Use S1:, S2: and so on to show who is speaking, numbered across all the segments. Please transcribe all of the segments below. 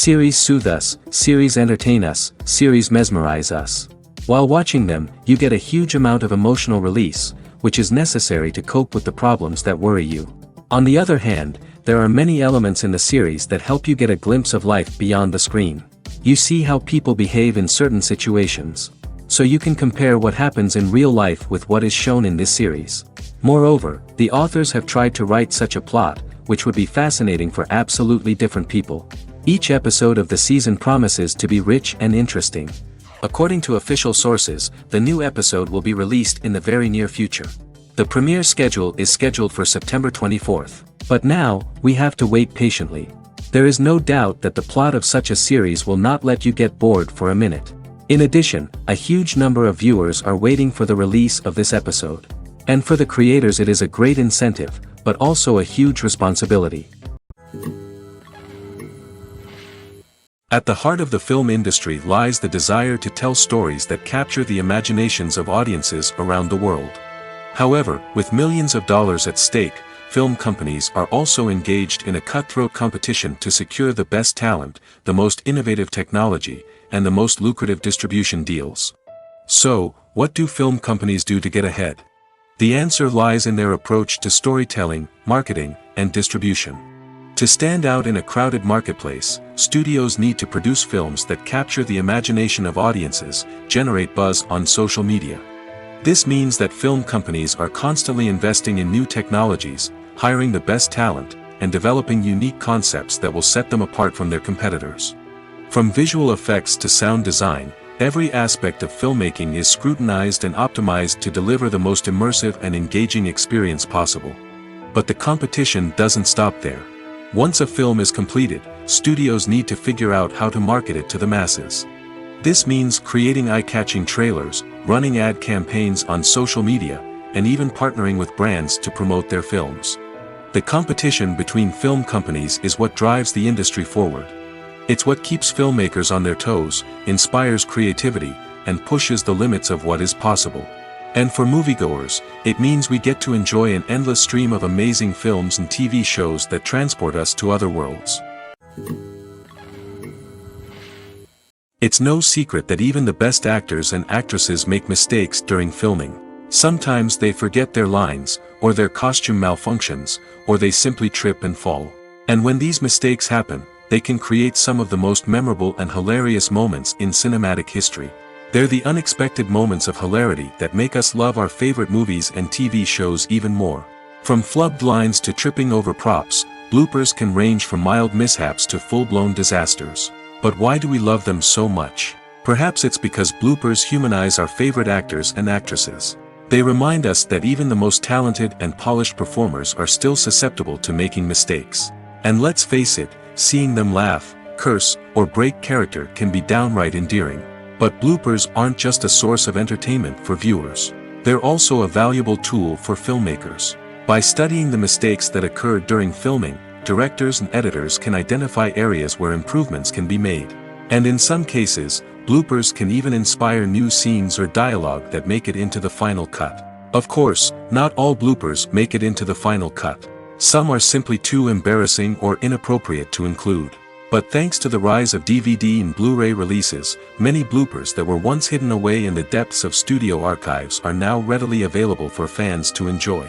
S1: Series soothe us, series entertain us, series mesmerize us. While watching them, you get a huge amount of emotional release, which is necessary to cope with the problems that worry you. On the other hand, there are many elements in the series that help you get a glimpse of life beyond the screen. You see how people behave in certain situations. So you can compare what happens in real life with what is shown in this series. Moreover, the authors have tried to write such a plot, which would be fascinating for absolutely different people. Each episode of the season promises to be rich and interesting. According to official sources, the new episode will be released in the very near future. The premiere schedule is scheduled for September 24th. But now, we have to wait patiently. There is no doubt that the plot of such a series will not let you get bored for a minute. In addition, a huge number of viewers are waiting for the release of this episode. And for the creators it is a great incentive, but also a huge responsibility. At the heart of the film industry lies the desire to tell stories that capture the imaginations of audiences around the world. However, with millions of dollars at stake, film companies are also engaged in a cutthroat competition to secure the best talent, the most innovative technology, and the most lucrative distribution deals. So, what do film companies do to get ahead? The answer lies in their approach to storytelling, marketing, and distribution. To stand out in a crowded marketplace, studios need to produce films that capture the imagination of audiences, generate buzz on social media. This means that film companies are constantly investing in new technologies, hiring the best talent, and developing unique concepts that will set them apart from their competitors. From visual effects to sound design, every aspect of filmmaking is scrutinized and optimized to deliver the most immersive and engaging experience possible. But the competition doesn't stop there. Once a film is completed, studios need to figure out how to market it to the masses. This means creating eye-catching trailers, running ad campaigns on social media, and even partnering with brands to promote their films. The competition between film companies is what drives the industry forward. It's what keeps filmmakers on their toes, inspires creativity, and pushes the limits of what is possible. And for moviegoers, it means we get to enjoy an endless stream of amazing films and TV shows that transport us to other worlds. It's no secret that even the best actors and actresses make mistakes during filming. Sometimes they forget their lines, or their costume malfunctions, or they simply trip and fall. And when these mistakes happen, they can create some of the most memorable and hilarious moments in cinematic history. They're the unexpected moments of hilarity that make us love our favorite movies and TV shows even more. From flubbed lines to tripping over props, bloopers can range from mild mishaps to full-blown disasters. But why do we love them so much? Perhaps it's because bloopers humanize our favorite actors and actresses. They remind us that even the most talented and polished performers are still susceptible to making mistakes. And let's face it, seeing them laugh, curse, or break character can be downright endearing. But bloopers aren't just a source of entertainment for viewers. They're also a valuable tool for filmmakers. By studying the mistakes that occurred during filming, directors and editors can identify areas where improvements can be made. And in some cases, bloopers can even inspire new scenes or dialogue that make it into the final cut. Of course, not all bloopers make it into the final cut. Some are simply too embarrassing or inappropriate to include. But thanks to the rise of DVD and Blu-ray releases, many bloopers that were once hidden away in the depths of studio archives are now readily available for fans to enjoy.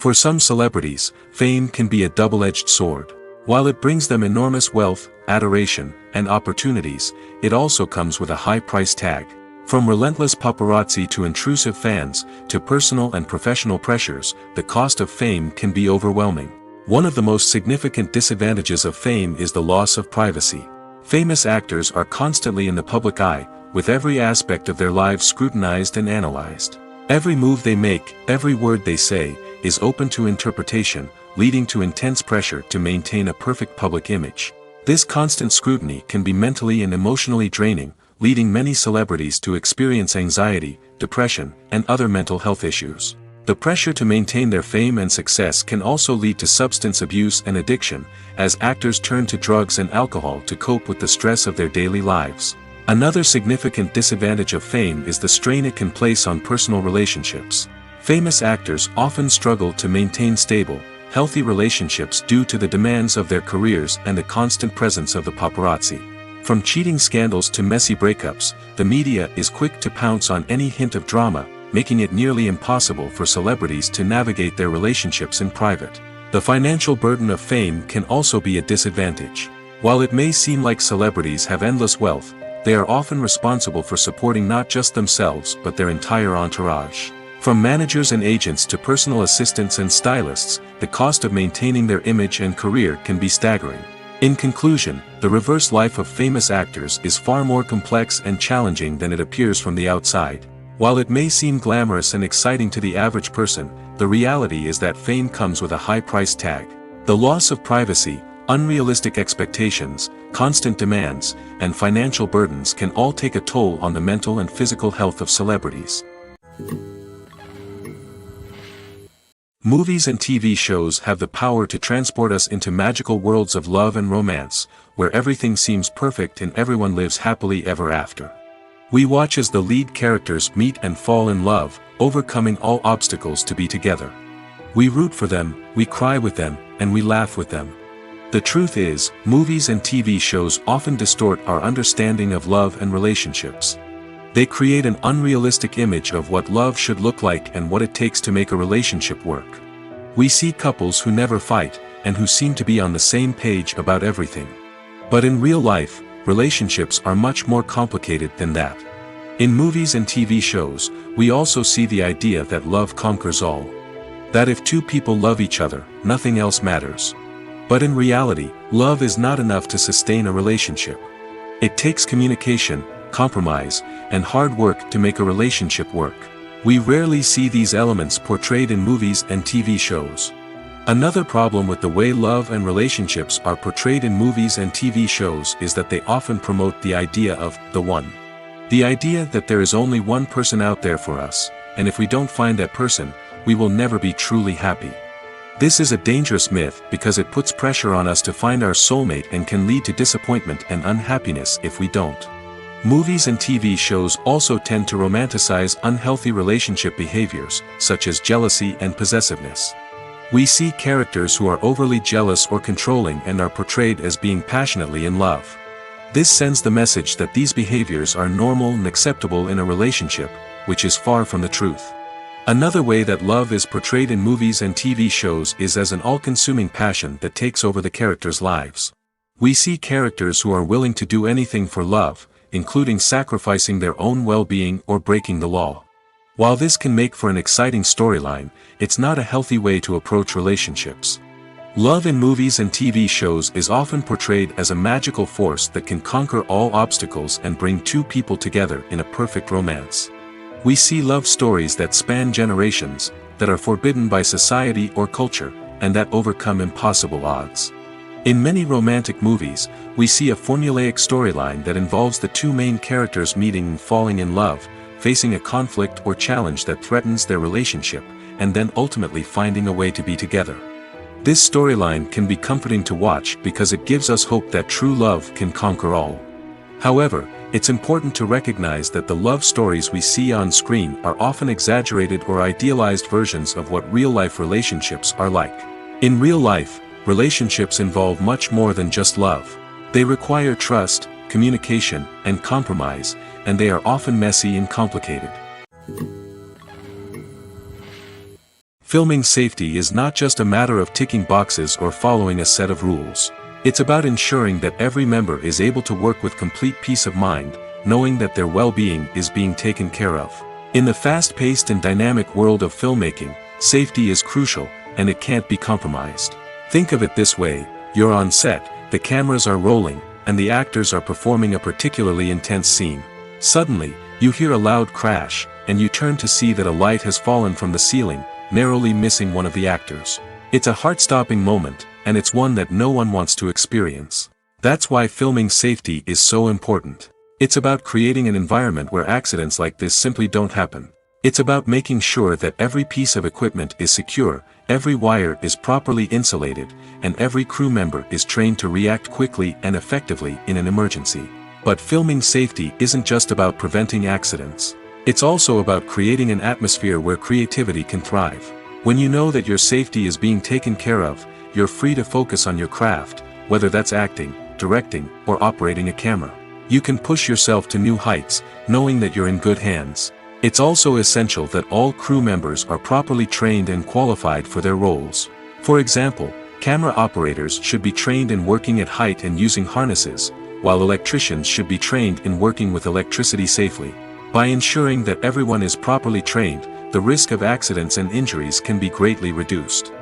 S1: For some celebrities, fame can be a double-edged sword. While it brings them enormous wealth, adoration, and opportunities, it also comes with a high price tag. From relentless paparazzi to intrusive fans, to personal and professional pressures, the cost of fame can be overwhelming. One of the most significant disadvantages of fame is the loss of privacy. Famous actors are constantly in the public eye, with every aspect of their lives scrutinized and analyzed. Every move they make, every word they say, is open to interpretation, leading to intense pressure to maintain a perfect public image. This constant scrutiny can be mentally and emotionally draining, leading many celebrities to experience anxiety, depression, and other mental health issues. The pressure to maintain their fame and success can also lead to substance abuse and addiction, as actors turn to drugs and alcohol to cope with the stress of their daily lives. Another significant disadvantage of fame is the strain it can place on personal relationships. Famous actors often struggle to maintain stable, healthy relationships due to the demands of their careers and the constant presence of the paparazzi. From cheating scandals to messy breakups, the media is quick to pounce on any hint of drama, making it nearly impossible for celebrities to navigate their relationships in private. The financial burden of fame can also be a disadvantage. While it may seem like celebrities have endless wealth, they are often responsible for supporting not just themselves but their entire entourage. From managers and agents to personal assistants and stylists, the cost of maintaining their image and career can be staggering. In conclusion, the reverse life of famous actors is far more complex and challenging than it appears from the outside. While it may seem glamorous and exciting to the average person, the reality is that fame comes with a high price tag. The loss of privacy, unrealistic expectations, constant demands, and financial burdens can all take a toll on the mental and physical health of celebrities. Movies and TV shows have the power to transport us into magical worlds of love and romance, where everything seems perfect and everyone lives happily ever after. We watch as the lead characters meet and fall in love, overcoming all obstacles to be together. We root for them, we cry with them, and we laugh with them. The truth is, movies and TV shows often distort our understanding of love and relationships. They create an unrealistic image of what love should look like and what it takes to make a relationship work. We see couples who never fight, and who seem to be on the same page about everything. But in real life, relationships are much more complicated than that. In movies and TV shows, we also see the idea that love conquers all. That if two people love each other, nothing else matters. But in reality, love is not enough to sustain a relationship. It takes communication, compromise, and hard work to make a relationship work. We rarely see these elements portrayed in movies and TV shows. Another problem with the way love and relationships are portrayed in movies and TV shows is that they often promote the idea of the one. The idea that there is only one person out there for us, and if we don't find that person, we will never be truly happy. This is a dangerous myth because it puts pressure on us to find our soulmate and can lead to disappointment and unhappiness if we don't. Movies and TV shows also tend to romanticize unhealthy relationship behaviors, such as jealousy and possessiveness. We see characters who are overly jealous or controlling and are portrayed as being passionately in love. This sends the message that these behaviors are normal and acceptable in a relationship, which is far from the truth. Another way that love is portrayed in movies and TV shows is as an all-consuming passion that takes over the characters' lives. We see characters who are willing to do anything for love, including sacrificing their own well-being or breaking the law. While this can make for an exciting storyline, it's not a healthy way to approach relationships. Love in movies and TV shows is often portrayed as a magical force that can conquer all obstacles and bring two people together in a perfect romance. We see love stories that span generations, that are forbidden by society or culture, and that overcome impossible odds. In many romantic movies, we see a formulaic storyline that involves the two main characters meeting and falling in love, facing a conflict or challenge that threatens their relationship, and then ultimately finding a way to be together. This storyline can be comforting to watch because it gives us hope that true love can conquer all. However, it's important to recognize that the love stories we see on screen are often exaggerated or idealized versions of what real-life relationships are like. In real life, relationships involve much more than just love. They require trust, communication, and compromise, and they are often messy and complicated. Filming safety is not just a matter of ticking boxes or following a set of rules. It's about ensuring that every member is able to work with complete peace of mind, knowing that their well-being is being taken care of. In the fast-paced and dynamic world of filmmaking, safety is crucial, and it can't be compromised. Think of it this way: you're on set, the cameras are rolling, and the actors are performing a particularly intense scene. Suddenly, you hear a loud crash, and you turn to see that a light has fallen from the ceiling, narrowly missing one of the actors. It's a heart-stopping moment, and it's one that no one wants to experience. That's why filming safety is so important. It's about creating an environment where accidents like this simply don't happen. It's about making sure that every piece of equipment is secure, every wire is properly insulated, and every crew member is trained to react quickly and effectively in an emergency. But filming safety isn't just about preventing accidents. It's also about creating an atmosphere where creativity can thrive. When you know that your safety is being taken care of, you're free to focus on your craft, whether that's acting, directing, or operating a camera. You can push yourself to new heights, knowing that you're in good hands. It's also essential that all crew members are properly trained and qualified for their roles. For example, camera operators should be trained in working at height and using harnesses, while electricians should be trained in working with electricity safely. By ensuring that everyone is properly trained, the risk of accidents and injuries can be greatly reduced.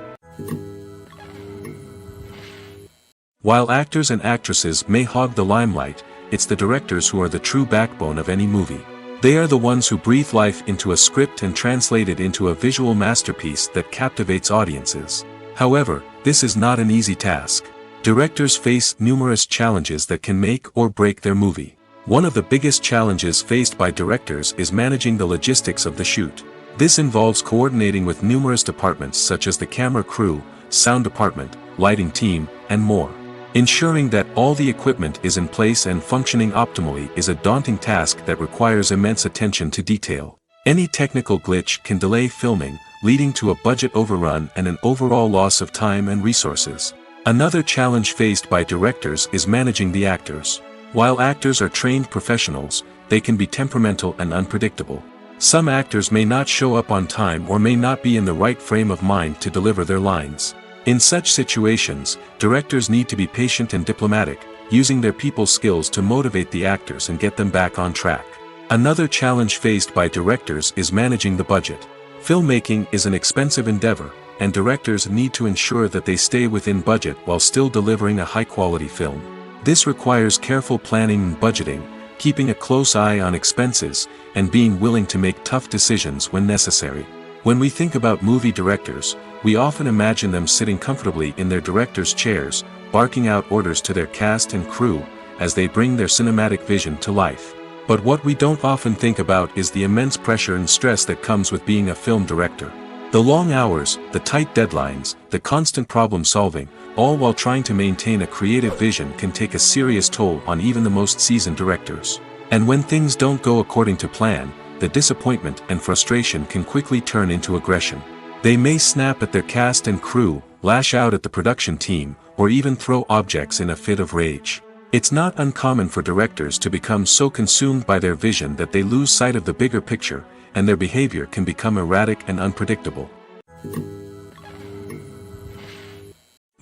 S1: While actors and actresses may hog the limelight, it's the directors who are the true backbone of any movie. They are the ones who breathe life into a script and translate it into a visual masterpiece that captivates audiences. However, this is not an easy task. Directors face numerous challenges that can make or break their movie. One of the biggest challenges faced by directors is managing the logistics of the shoot. This involves coordinating with numerous departments such as the camera crew, sound department, lighting team, and more. Ensuring that all the equipment is in place and functioning optimally is a daunting task that requires immense attention to detail. Any technical glitch can delay filming, leading to a budget overrun and an overall loss of time and resources. Another challenge faced by directors is managing the actors. While actors are trained professionals, they can be temperamental and unpredictable. Some actors may not show up on time or may not be in the right frame of mind to deliver their lines. In such situations, directors need to be patient and diplomatic, using their people skills to motivate the actors and get them back on track. Another challenge faced by directors is managing the budget. Filmmaking is an expensive endeavor, and directors need to ensure that they stay within budget while still delivering a high-quality film. This requires careful planning and budgeting, keeping a close eye on expenses, and being willing to make tough decisions when necessary. When we think about movie directors, we often imagine them sitting comfortably in their director's chairs, barking out orders to their cast and crew, as they bring their cinematic vision to life. But what we don't often think about is the immense pressure and stress that comes with being a film director. The long hours, the tight deadlines, the constant problem solving, all while trying to maintain a creative vision can take a serious toll on even the most seasoned directors. And when things don't go according to plan, the disappointment and frustration can quickly turn into aggression. They may snap at their cast and crew, lash out at the production team, or even throw objects in a fit of rage. It's not uncommon for directors to become so consumed by their vision that they lose sight of the bigger picture, and their behavior can become erratic and unpredictable.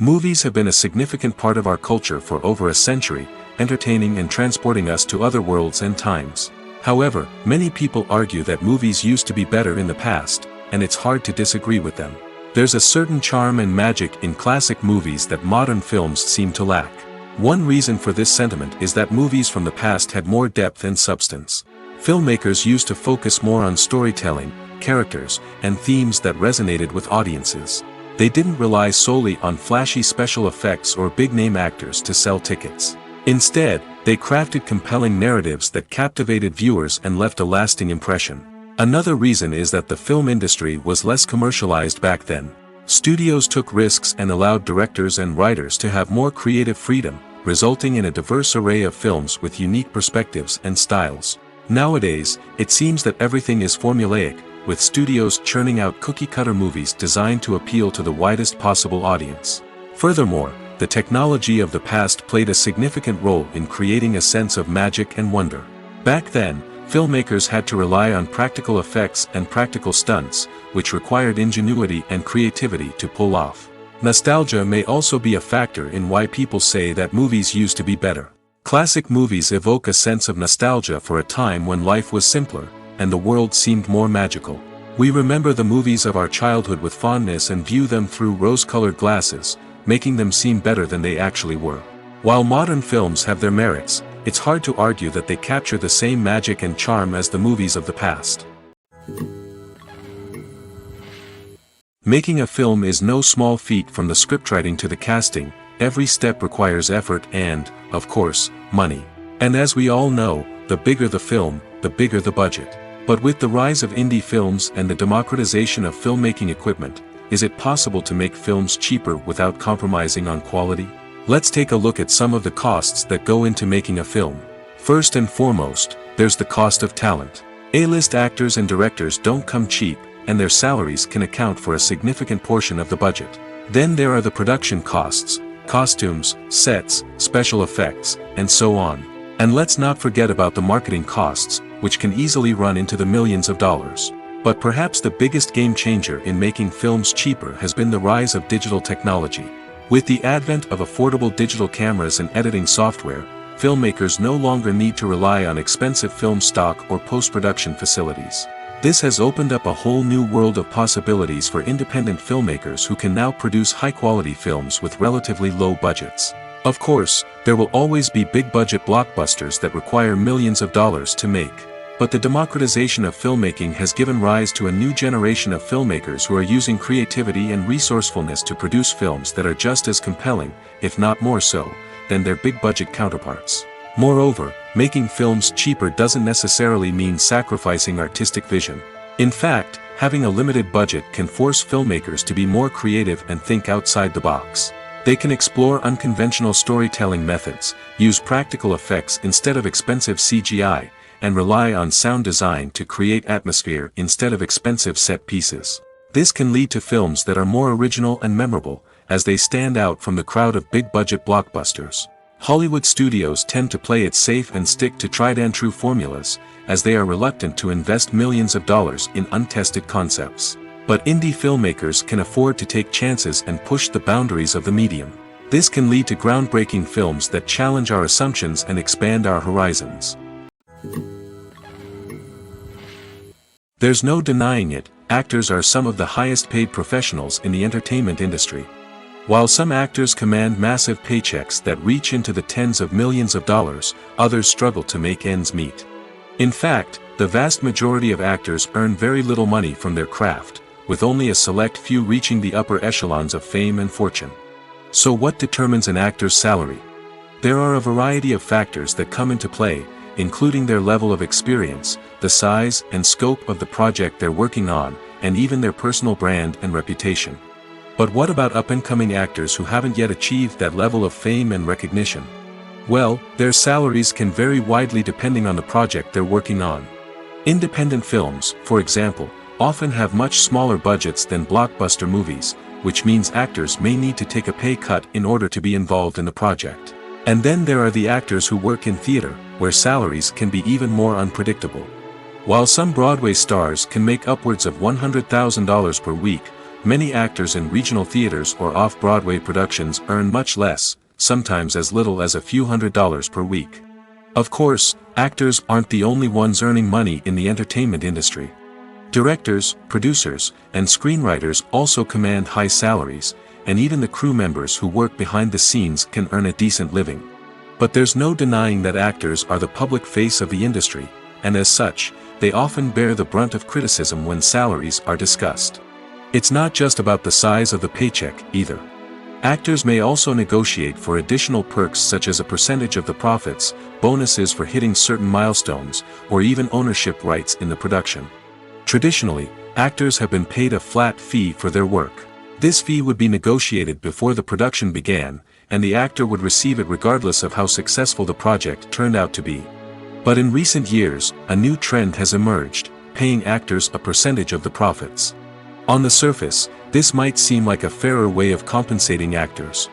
S1: Movies have been a significant part of our culture for over a century, entertaining and transporting us to other worlds and times. However, many people argue that movies used to be better in the past, and it's hard to disagree with them. There's a certain charm and magic in classic movies that modern films seem to lack. One reason for this sentiment is that movies from the past had more depth and substance. Filmmakers used to focus more on storytelling, characters, and themes that resonated with audiences. They didn't rely solely on flashy special effects or big-name actors to sell tickets. Instead, they crafted compelling narratives that captivated viewers and left a lasting impression. Another reason is that the film industry was less commercialized back then. Studios took risks and allowed directors and writers to have more creative freedom, resulting in a diverse array of films with unique perspectives and styles. Nowadays, it seems that everything is formulaic, with studios churning out cookie-cutter movies designed to appeal to the widest possible audience. Furthermore, the technology of the past played a significant role in creating a sense of magic and wonder. Back then, filmmakers had to rely on practical effects and practical stunts, which required ingenuity and creativity to pull off. Nostalgia may also be a factor in why people say that movies used to be better. Classic movies evoke a sense of nostalgia for a time when life was simpler, and the world seemed more magical. We remember the movies of our childhood with fondness and view them through rose-colored glasses, making them seem better than they actually were. While modern films have their merits, it's hard to argue that they capture the same magic and charm as the movies of the past. Making a film is no small feat. From the scriptwriting to the casting, every step requires effort and, of course, money. And as we all know, the bigger the film, the bigger the budget. But with the rise of indie films and the democratization of filmmaking equipment, is it possible to make films cheaper without compromising on quality? Let's take a look at some of the costs that go into making a film. First and foremost, there's the cost of talent. A-list actors and directors don't come cheap, and their salaries can account for a significant portion of the budget. Then there are the production costs, costumes, sets, special effects, and so on. And let's not forget about the marketing costs, which can easily run into the millions of dollars. But perhaps the biggest game changer in making films cheaper has been the rise of digital technology. With the advent of affordable digital cameras and editing software, filmmakers no longer need to rely on expensive film stock or post-production facilities. This has opened up a whole new world of possibilities for independent filmmakers who can now produce high-quality films with relatively low budgets. Of course, there will always be big-budget blockbusters that require millions of dollars to make. But the democratization of filmmaking has given rise to a new generation of filmmakers who are using creativity and resourcefulness to produce films that are just as compelling, if not more so, than their big-budget counterparts. Moreover, making films cheaper doesn't necessarily mean sacrificing artistic vision. In fact, having a limited budget can force filmmakers to be more creative and think outside the box. They can explore unconventional storytelling methods, use practical effects instead of expensive CGI, and rely on sound design to create atmosphere instead of expensive set pieces. This can lead to films that are more original and memorable, as they stand out from the crowd of big-budget blockbusters. Hollywood studios tend to play it safe and stick to tried-and-true formulas, as they are reluctant to invest millions of dollars in untested concepts. But indie filmmakers can afford to take chances and push the boundaries of the medium. This can lead to groundbreaking films that challenge our assumptions and expand our horizons. There's no denying it, actors are some of the highest-paid professionals in the entertainment industry. While some actors command massive paychecks that reach into the tens of millions of dollars, others struggle to make ends meet. In fact, the vast majority of actors earn very little money from their craft, with only a select few reaching the upper echelons of fame and fortune. So what determines an actor's salary? There are a variety of factors that come into play, including their level of experience, the size and scope of the project they're working on, and even their personal brand and reputation. But what about up-and-coming actors who haven't yet achieved that level of fame and recognition? Well, their salaries can vary widely depending on the project they're working on. Independent films, for example, often have much smaller budgets than blockbuster movies, which means actors may need to take a pay cut in order to be involved in the project. And then there are the actors who work in theater, where salaries can be even more unpredictable. While some Broadway stars can make upwards of $100,000 per week, many actors in regional theaters or off-Broadway productions earn much less, sometimes as little as a few $100s per week. Of course, actors aren't the only ones earning money in the entertainment industry. Directors, producers, and screenwriters also command high salaries, and even the crew members who work behind the scenes can earn a decent living. But there's no denying that actors are the public face of the industry, and as such, they often bear the brunt of criticism when salaries are discussed. It's not just about the size of the paycheck, either. Actors may also negotiate for additional perks such as a percentage of the profits, bonuses for hitting certain milestones, or even ownership rights in the production. Traditionally, actors have been paid a flat fee for their work. This fee would be negotiated before the production began, and the actor would receive it regardless of how successful the project turned out to be. But in recent years, a new trend has emerged, paying actors a percentage of the profits. On the surface, this might seem like a fairer way of compensating actors.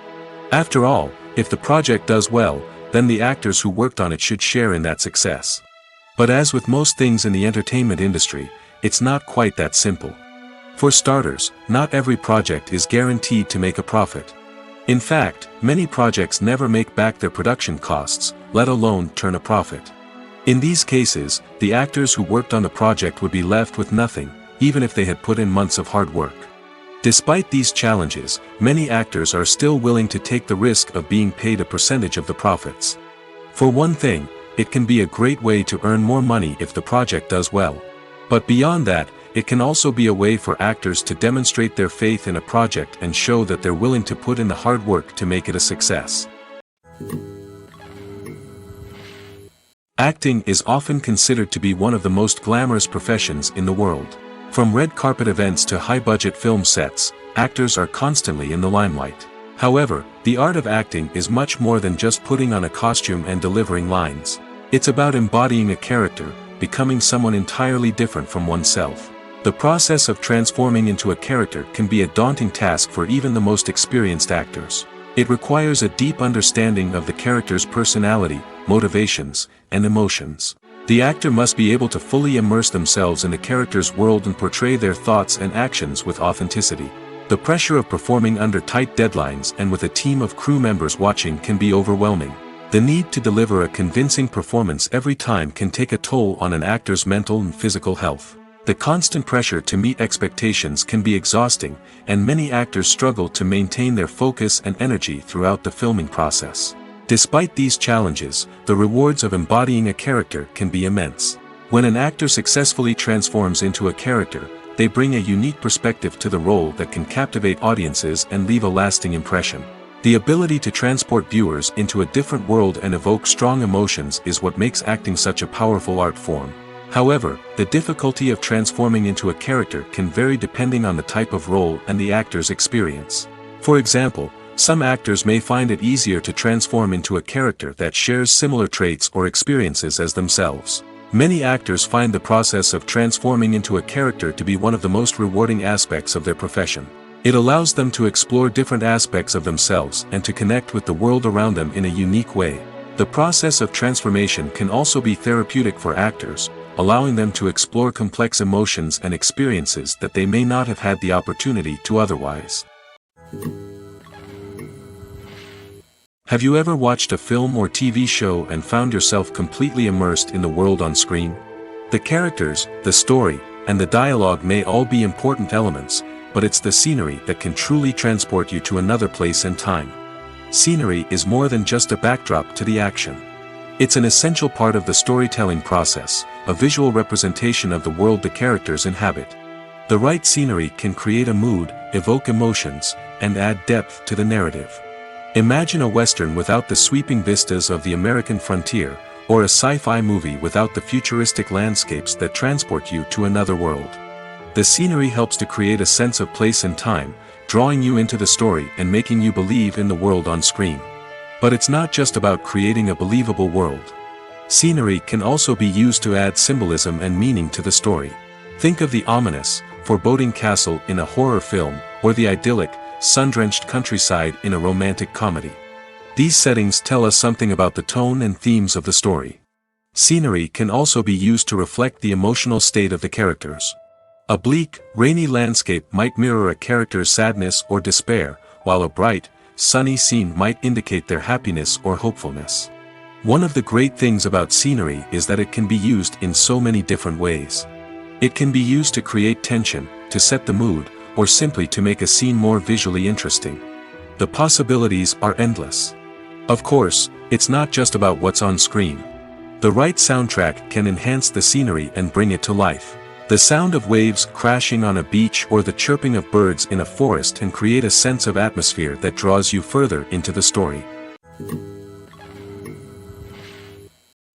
S1: After all, if the project does well, then the actors who worked on it should share in that success. But as with most things in the entertainment industry, it's not quite that simple. For starters, not every project is guaranteed to make a profit. In fact, many projects never make back their production costs, let alone turn a profit. In these cases, the actors who worked on the project would be left with nothing, even if they had put in months of hard work. Despite these challenges, many actors are still willing to take the risk of being paid a percentage of the profits. For one thing, it can be a great way to earn more money if the project does well. But beyond that, it can also be a way for actors to demonstrate their faith in a project and show that they're willing to put in the hard work to make it a success. Acting is often considered to be one of the most glamorous professions in the world. From red carpet events to high-budget film sets, actors are constantly in the limelight. However, the art of acting is much more than just putting on a costume and delivering lines. It's about embodying a character, becoming someone entirely different from oneself. The process of transforming into a character can be a daunting task for even the most experienced actors. It requires a deep understanding of the character's personality, motivations, and emotions. The actor must be able to fully immerse themselves in the character's world and portray their thoughts and actions with authenticity. The pressure of performing under tight deadlines and with a team of crew members watching can be overwhelming. The need to deliver a convincing performance every time can take a toll on an actor's mental and physical health. The constant pressure to meet expectations can be exhausting, and many actors struggle to maintain their focus and energy throughout the filming process. Despite these challenges, the rewards of embodying a character can be immense. When an actor successfully transforms into a character, they bring a unique perspective to the role that can captivate audiences and leave a lasting impression. The ability to transport viewers into a different world and evoke strong emotions is what makes acting such a powerful art form. However, the difficulty of transforming into a character can vary depending on the type of role and the actor's experience. For example, some actors may find it easier to transform into a character that shares similar traits or experiences as themselves. Many actors find the process of transforming into a character to be one of the most rewarding aspects of their profession. It allows them to explore different aspects of themselves and to connect with the world around them in a unique way. The process of transformation can also be therapeutic for actors, allowing them to explore complex emotions and experiences that they may not have had the opportunity to otherwise. Have you ever watched a film or TV show and found yourself completely immersed in the world on screen? The characters, the story, and the dialogue may all be important elements, but it's the scenery that can truly transport you to another place and time. Scenery is more than just a backdrop to the action. It's an essential part of the storytelling process, a visual representation of the world the characters inhabit. The right scenery can create a mood, evoke emotions, and add depth to the narrative. Imagine a Western without the sweeping vistas of the American frontier, or a sci-fi movie without the futuristic landscapes that transport you to another world. The scenery helps to create a sense of place and time, drawing you into the story and making you believe in the world on screen. But it's not just about creating a believable world. Scenery can also be used to add symbolism and meaning to the story. Think of the ominous, foreboding castle in a horror film, or the idyllic, sun-drenched countryside in a romantic comedy. These settings tell us something about the tone and themes of the story. Scenery can also be used to reflect the emotional state of the characters. A bleak, rainy landscape might mirror a character's sadness or despair, while a bright, sunny scene might indicate their happiness or hopefulness. One of the great things about scenery is that it can be used in so many different ways. It can be used to create tension, to set the mood, or simply to make a scene more visually interesting. The possibilities are endless. Of course, it's not just about what's on screen. The right soundtrack can enhance the scenery and bring it to life. The sound of waves crashing on a beach or the chirping of birds in a forest can create a sense of atmosphere that draws you further into the story.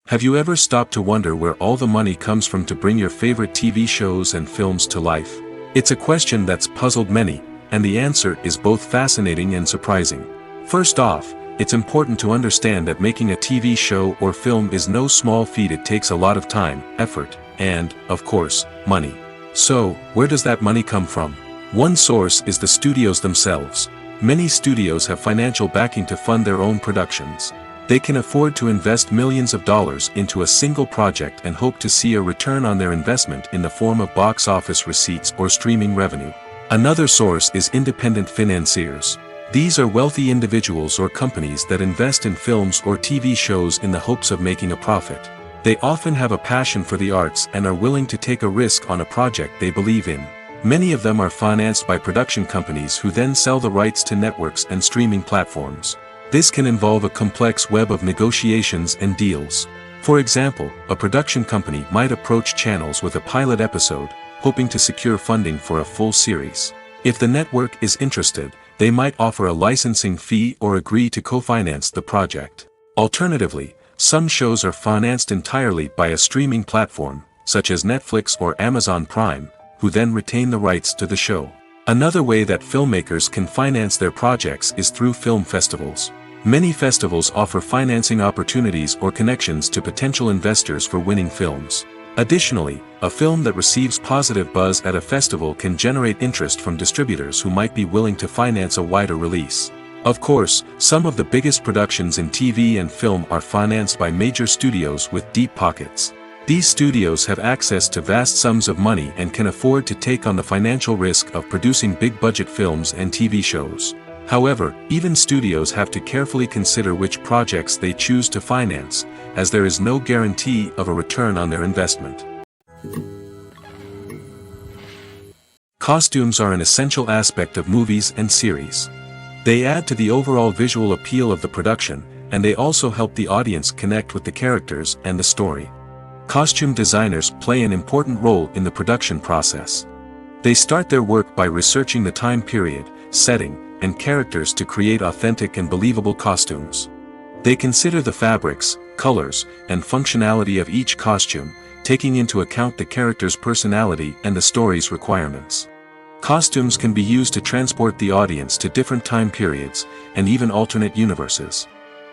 S1: Have you ever stopped to wonder where all the money comes from to bring your favorite TV shows and films to life? It's a question that's puzzled many, and the answer is both fascinating and surprising. First off, it's important to understand that making a TV show or film is no small feat. It takes a lot of time, effort, and, of course, money. So, where does that money come from? One source is the studios themselves. Many studios have financial backing to fund their own productions. They can afford to invest millions of dollars into a single project and hope to see a return on their investment in the form of box office receipts or streaming revenue. Another source is independent financiers. These are wealthy individuals or companies that invest in films or TV shows in the hopes of making a profit. They often have a passion for the arts and are willing to take a risk on a project they believe in. Many of them are financed by production companies who then sell the rights to networks and streaming platforms. This can involve a complex web of negotiations and deals. For example, a production company might approach channels with a pilot episode, hoping to secure funding for a full series. If the network is interested, they might offer a licensing fee or agree to co-finance the project. Alternatively, some shows are financed entirely by a streaming platform, such as Netflix or Amazon Prime, who then retain the rights to the show. Another way that filmmakers can finance their projects is through film festivals. Many festivals offer financing opportunities or connections to potential investors for winning films. Additionally, a film that receives positive buzz at a festival can generate interest from distributors who might be willing to finance a wider release. Of course, some of the biggest productions in TV and film are financed by major studios with deep pockets. These studios have access to vast sums of money and can afford to take on the financial risk of producing big-budget films and TV shows. However, even studios have to carefully consider which projects they choose to finance, as there is no guarantee of a return on their investment. Costumes are an essential aspect of movies and series. They add to the overall visual appeal of the production, and they also help the audience connect with the characters and the story. Costume designers play an important role in the production process. They start their work by researching the time period, setting, and characters to create authentic and believable costumes. They consider the fabrics, colors, and functionality of each costume, taking into account the character's personality and the story's requirements. Costumes can be used to transport the audience to different time periods, and even alternate universes.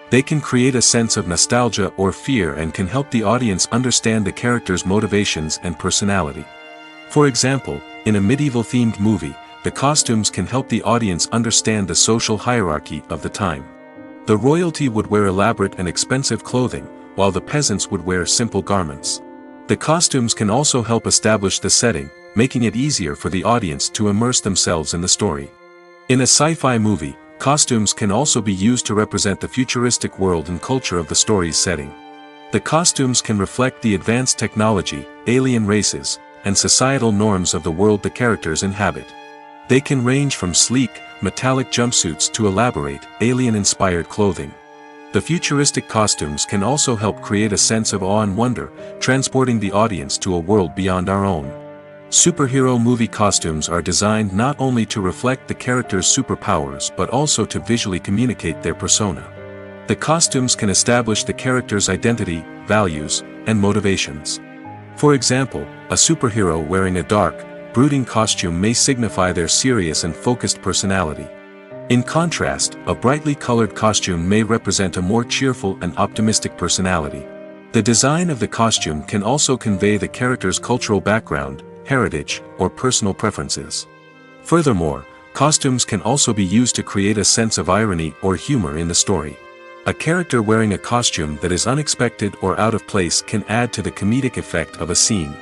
S1: They can create a sense of nostalgia or fear and can help the audience understand the character's motivations and personality. For example, in a medieval-themed movie, the costumes can help the audience understand the social hierarchy of the time. The royalty would wear elaborate and expensive clothing, while the peasants would wear simple garments. The costumes can also help establish the setting, making it easier for the audience to immerse themselves in the story. In a sci-fi movie, costumes can also be used to represent the futuristic world and culture of the story's setting. The costumes can reflect the advanced technology, alien races, and societal norms of the world the characters inhabit. They can range from sleek, metallic jumpsuits to elaborate, alien-inspired clothing. The futuristic costumes can also help create a sense of awe and wonder, transporting the audience to a world beyond our own. Superhero movie costumes are designed not only to reflect the character's superpowers but also to visually communicate their persona. The costumes can establish the character's identity, values, and motivations. For example, a superhero wearing a dark, brooding costume may signify their serious and focused personality. In contrast, a brightly colored costume may represent a more cheerful and optimistic personality. The design of the costume can also convey the character's cultural background, heritage, or personal preferences. Furthermore, costumes can also be used to create a sense of irony or humor in the story. A character wearing a costume that is unexpected or out of place can add to the comedic effect of a scene.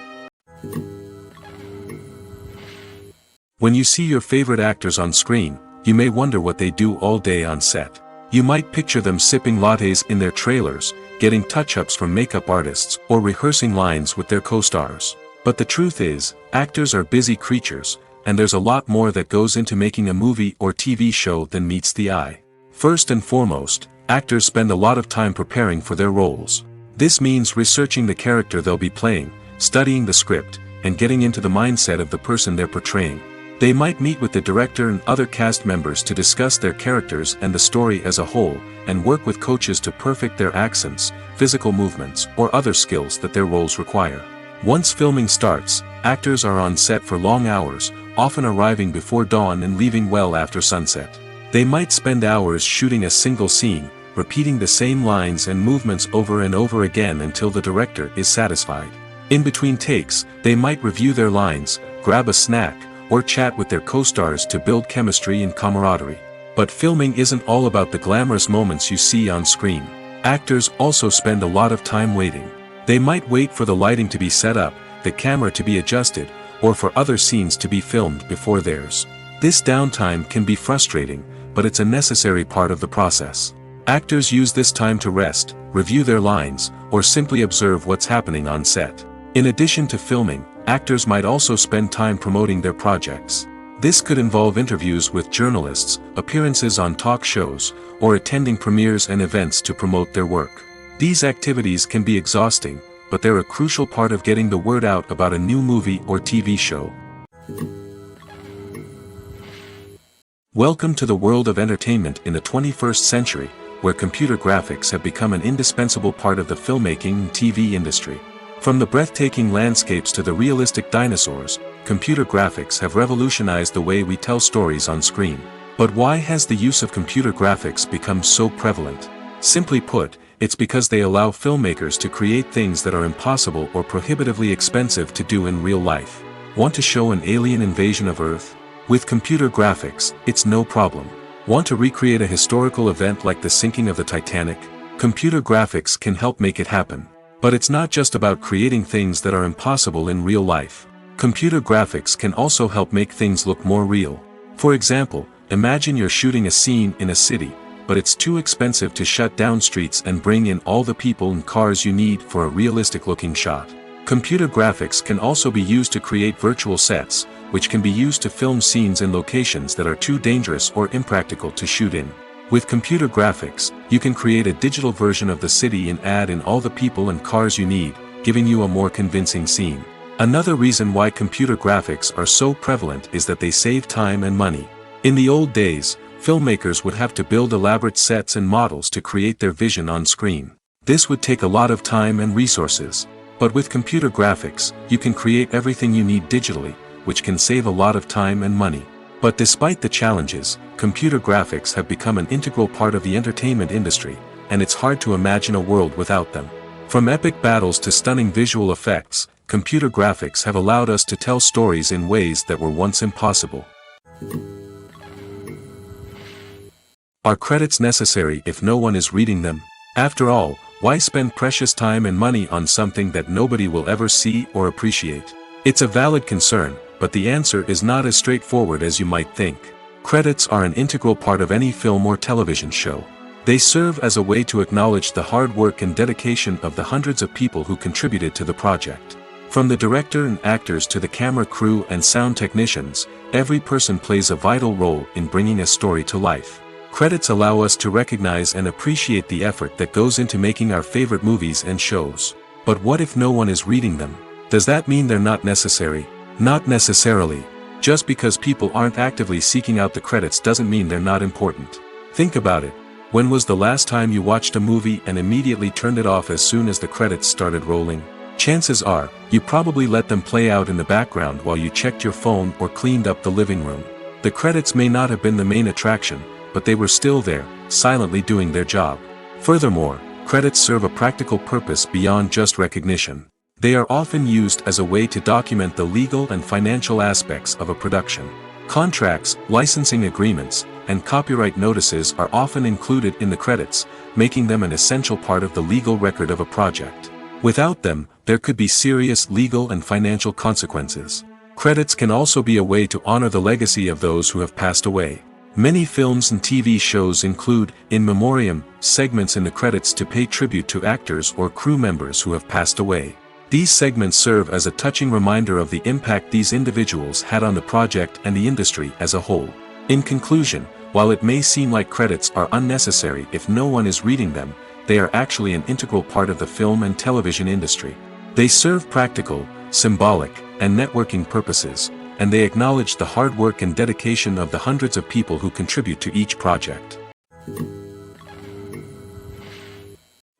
S1: When you see your favorite actors on screen, you may wonder what they do all day on set. You might picture them sipping lattes in their trailers, getting touch-ups from makeup artists, or rehearsing lines with their co-stars. But the truth is, actors are busy creatures, and there's a lot more that goes into making a movie or TV show than meets the eye. First and foremost, actors spend a lot of time preparing for their roles. This means researching the character they'll be playing, studying the script, and getting into the mindset of the person they're portraying. They might meet with the director and other cast members to discuss their characters and the story as a whole, and work with coaches to perfect their accents, physical movements, or other skills that their roles require. Once filming starts, actors are on set for long hours, often arriving before dawn and leaving well after sunset. They might spend hours shooting a single scene, repeating the same lines and movements over and over again until the director is satisfied. In between takes, they might review their lines, grab a snack, or chat with their co-stars to build chemistry and camaraderie. But filming isn't all about the glamorous moments you see on screen. Actors also spend a lot of time waiting. They might wait for the lighting to be set up, the camera to be adjusted, or for other scenes to be filmed before theirs. This downtime can be frustrating, but it's a necessary part of the process. Actors use this time to rest, review their lines, or simply observe what's happening on set. In addition to filming, actors might also spend time promoting their projects. This could involve interviews with journalists, appearances on talk shows, or attending premieres and events to promote their work. These activities can be exhausting, but they're a crucial part of getting the word out about a new movie or TV show. Welcome to the world of entertainment in the 21st century, where computer graphics have become an indispensable part of the filmmaking and TV industry. From the breathtaking landscapes to the realistic dinosaurs, computer graphics have revolutionized the way we tell stories on screen. But why has the use of computer graphics become so prevalent? Simply put, it's because they allow filmmakers to create things that are impossible or prohibitively expensive to do in real life. Want to show an alien invasion of Earth? With computer graphics, it's no problem. Want to recreate a historical event like the sinking of the Titanic? Computer graphics can help make it happen. But it's not just about creating things that are impossible in real life. Computer graphics can also help make things look more real. For example, imagine you're shooting a scene in a city, but it's too expensive to shut down streets and bring in all the people and cars you need for a realistic-looking shot. Computer graphics can also be used to create virtual sets, which can be used to film scenes in locations that are too dangerous or impractical to shoot in. With computer graphics, you can create a digital version of the city and add in all the people and cars you need, giving you a more convincing scene. Another reason why computer graphics are so prevalent is that they save time and money. In the old days, filmmakers would have to build elaborate sets and models to create their vision on screen. This would take a lot of time and resources. But with computer graphics, you can create everything you need digitally, which can save a lot of time and money. But despite the challenges, computer graphics have become an integral part of the entertainment industry, and it's hard to imagine a world without them. From epic battles to stunning visual effects, computer graphics have allowed us to tell stories in ways that were once impossible. Are credits necessary if no one is reading them? After all, why spend precious time and money on something that nobody will ever see or appreciate? It's a valid concern, but the answer is not as straightforward as you might think. Credits are an integral part of any film or television show. They serve as a way to acknowledge the hard work and dedication of the hundreds of people who contributed to the project. From the director and actors to the camera crew and sound technicians, every person plays a vital role in bringing a story to life. Credits allow us to recognize and appreciate the effort that goes into making our favorite movies and shows. But what if no one is reading them? Does that mean they're not necessary? Not necessarily. Just because people aren't actively seeking out the credits doesn't mean they're not important. Think about it. When was the last time you watched a movie and immediately turned it off as soon as the credits started rolling? Chances are, you probably let them play out in the background while you checked your phone or cleaned up the living room. The credits may not have been the main attraction, but they were still there, silently doing their job. Furthermore, credits serve a practical purpose beyond just recognition. They are often used as a way to document the legal and financial aspects of a production. Contracts, licensing agreements, and copyright notices are often included in the credits, making them an essential part of the legal record of a project. Without them, there could be serious legal and financial consequences. Credits can also be a way to honor the legacy of those who have passed away. Many films and TV shows include, in memoriam, segments in the credits to pay tribute to actors or crew members who have passed away. These segments serve as a touching reminder of the impact these individuals had on the project and the industry as a whole. In conclusion, while it may seem like credits are unnecessary if no one is reading them, they are actually an integral part of the film and television industry. They serve practical, symbolic, and networking purposes, and they acknowledge the hard work and dedication of the hundreds of people who contribute to each project.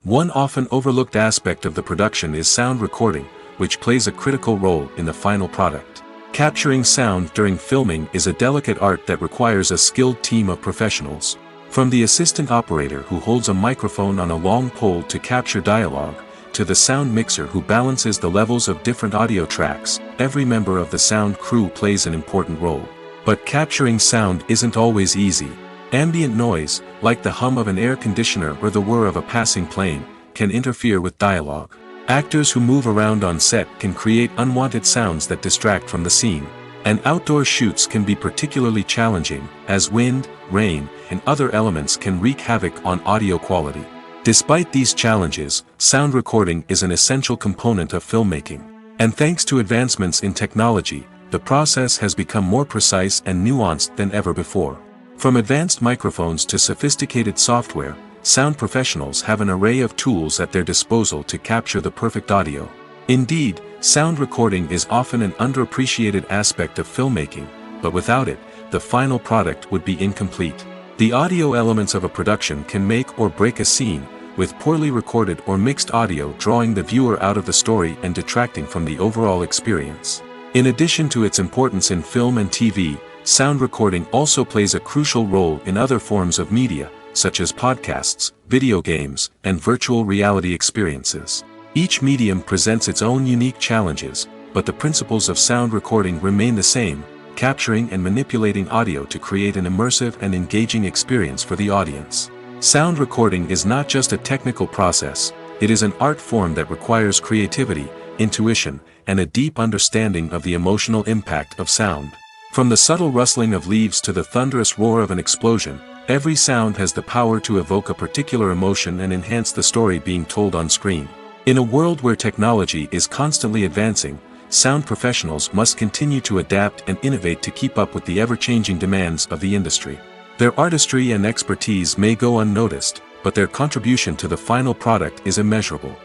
S1: One often overlooked aspect of the production is sound recording, which plays a critical role in the final product. Capturing sound during filming is a delicate art that requires a skilled team of professionals. From the assistant operator who holds a microphone on a long pole to capture dialogue, to the sound mixer who balances the levels of different audio tracks, every member of the sound crew plays an important role. But capturing sound isn't always easy. Ambient noise, like the hum of an air conditioner or the whir of a passing plane, can interfere with dialogue. Actors who move around on set can create unwanted sounds that distract from the scene. And outdoor shoots can be particularly challenging, as wind, rain, and other elements can wreak havoc on audio quality. Despite these challenges, sound recording is an essential component of filmmaking. And thanks to advancements in technology, the process has become more precise and nuanced than ever before. From advanced microphones to sophisticated software, sound professionals have an array of tools at their disposal to capture the perfect audio. Indeed, sound recording is often an underappreciated aspect of filmmaking, but without it, the final product would be incomplete. The audio elements of a production can make or break a scene, with poorly recorded or mixed audio drawing the viewer out of the story and detracting from the overall experience. In addition to its importance in film and TV, sound recording also plays a crucial role in other forms of media, such as podcasts, video games, and virtual reality experiences. Each medium presents its own unique challenges, but the principles of sound recording remain the same, capturing and manipulating audio to create an immersive and engaging experience for the audience. Sound recording is not just a technical process, it is an art form that requires creativity, intuition, and a deep understanding of the emotional impact of sound. From the subtle rustling of leaves to the thunderous roar of an explosion, every sound has the power to evoke a particular emotion and enhance the story being told on screen. In a world where technology is constantly advancing, sound professionals must continue to adapt and innovate to keep up with the ever-changing demands of the industry. Their artistry and expertise may go unnoticed, but their contribution to the final product is immeasurable.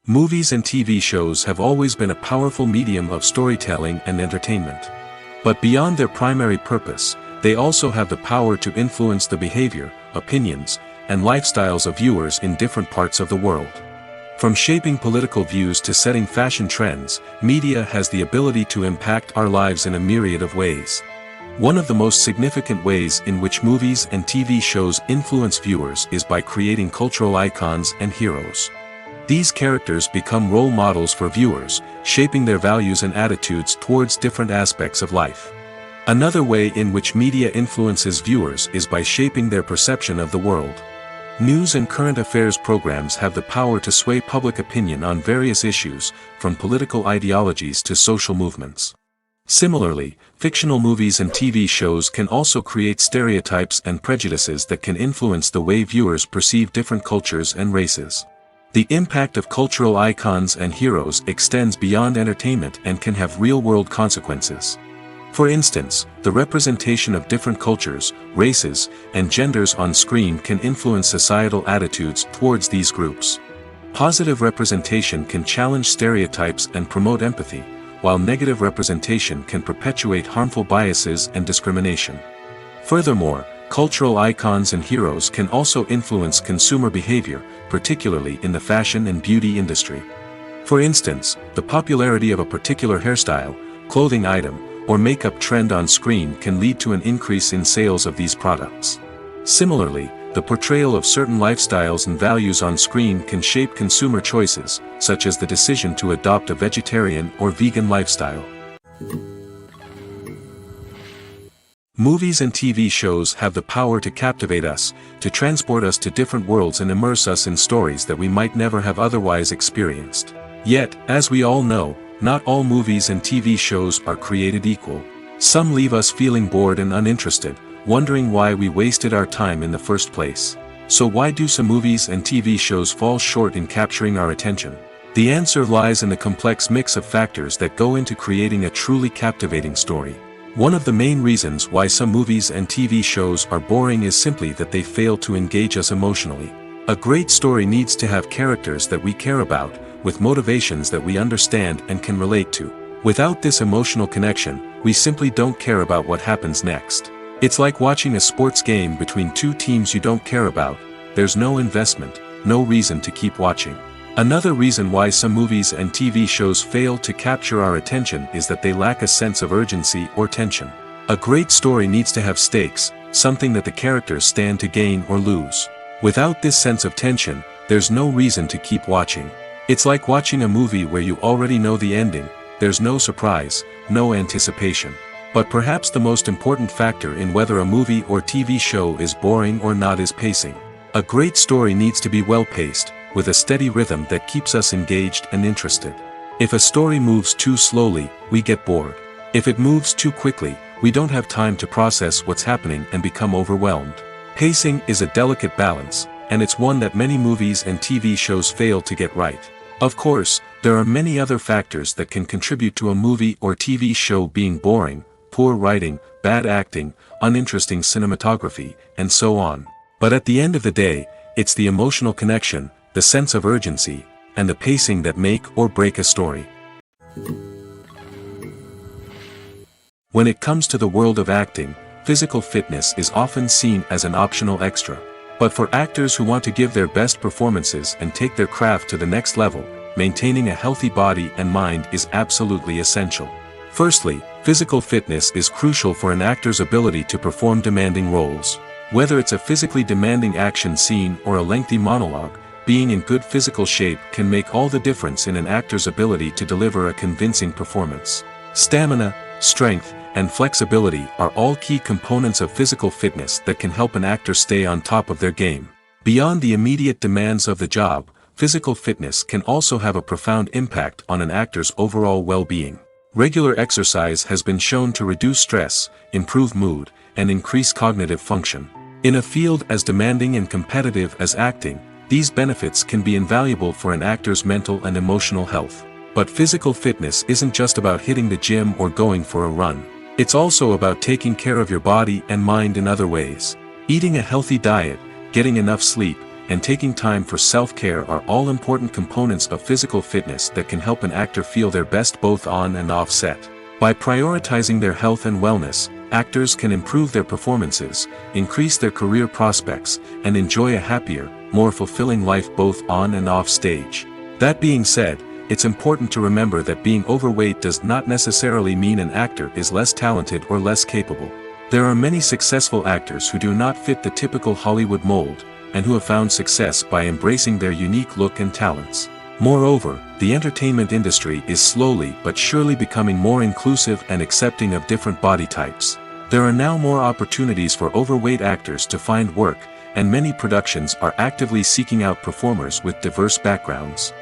S1: Movies and TV shows have always been a powerful medium of storytelling and entertainment. But beyond their primary purpose, they also have the power to influence the behavior, opinions, and lifestyles of viewers in different parts of the world. From shaping political views to setting fashion trends, media has the ability to impact our lives in a myriad of ways. One of the most significant ways in which movies and TV shows influence viewers is by creating cultural icons and heroes. These characters become role models for viewers, shaping their values and attitudes towards different aspects of life. Another way in which media influences viewers is by shaping their perception of the world. News and current affairs programs have the power to sway public opinion on various issues, from political ideologies to social movements. Similarly, fictional movies and TV shows can also create stereotypes and prejudices that can influence the way viewers perceive different cultures and races. The impact of cultural icons and heroes extends beyond entertainment and can have real-world consequences. For instance, the representation of different cultures, races, and genders on screen can influence societal attitudes towards these groups. Positive representation can challenge stereotypes and promote empathy, while negative representation can perpetuate harmful biases and discrimination. Furthermore, cultural icons and heroes can also influence consumer behavior, particularly in the fashion and beauty industry. For instance, the popularity of a particular hairstyle, clothing item, or makeup trend on screen can lead to an increase in sales of these products. Similarly, the portrayal of certain lifestyles and values on screen can shape consumer choices, such as the decision to adopt a vegetarian or vegan lifestyle. Movies and TV shows have the power to captivate us, to transport us to different worlds and immerse us in stories that we might never have otherwise experienced. Yet, as we all know, not all movies and TV shows are created equal. Some leave us feeling bored and uninterested, wondering why we wasted our time in the first place. So why do some movies and TV shows fall short in capturing our attention? The answer lies in the complex mix of factors that go into creating a truly captivating story. One of the main reasons why some movies and TV shows are boring is simply that they fail to engage us emotionally. A great story needs to have characters that we care about, with motivations that we understand and can relate to. Without this emotional connection, we simply don't care about what happens next. It's like watching a sports game between two teams you don't care about. There's no investment, no reason to keep watching. Another reason why some movies and TV shows fail to capture our attention is that they lack a sense of urgency or tension. A great story needs to have stakes, something that the characters stand to gain or lose. Without this sense of tension, there's no reason to keep watching. It's like watching a movie where you already know the ending, there's no surprise, no anticipation. But perhaps the most important factor in whether a movie or TV show is boring or not is pacing. A great story needs to be well-paced, with a steady rhythm that keeps us engaged and interested. If a story moves too slowly, we get bored. If it moves too quickly, we don't have time to process what's happening and become overwhelmed. Pacing is a delicate balance, and it's one that many movies and TV shows fail to get right. Of course, there are many other factors that can contribute to a movie or TV show being boring: poor writing, bad acting, uninteresting cinematography, and so on. But at the end of the day, it's the emotional connection, the sense of urgency, and the pacing that make or break a story. When it comes to the world of acting, physical fitness is often seen as an optional extra. But for actors who want to give their best performances and take their craft to the next level, maintaining a healthy body and mind is absolutely essential. Firstly, physical fitness is crucial for an actor's ability to perform demanding roles. Whether it's a physically demanding action scene or a lengthy monologue, being in good physical shape can make all the difference in an actor's ability to deliver a convincing performance. Stamina, strength, and flexibility are all key components of physical fitness that can help an actor stay on top of their game. Beyond the immediate demands of the job, physical fitness can also have a profound impact on an actor's overall well-being. Regular exercise has been shown to reduce stress, improve mood, and increase cognitive function. In a field as demanding and competitive as acting, these benefits can be invaluable for an actor's mental and emotional health. But physical fitness isn't just about hitting the gym or going for a run. It's also about taking care of your body and mind in other ways. Eating a healthy diet, getting enough sleep, and taking time for self-care are all important components of physical fitness that can help an actor feel their best both on and off set. By prioritizing their health and wellness, actors can improve their performances, increase their career prospects, and enjoy a happier, more fulfilling life both on and off stage. That being said, it's important to remember that being overweight does not necessarily mean an actor is less talented or less capable. There are many successful actors who do not fit the typical Hollywood mold, and who have found success by embracing their unique look and talents. Moreover, the entertainment industry is slowly but surely becoming more inclusive and accepting of different body types. There are now more opportunities for overweight actors to find work, and many productions are actively seeking out performers with diverse backgrounds.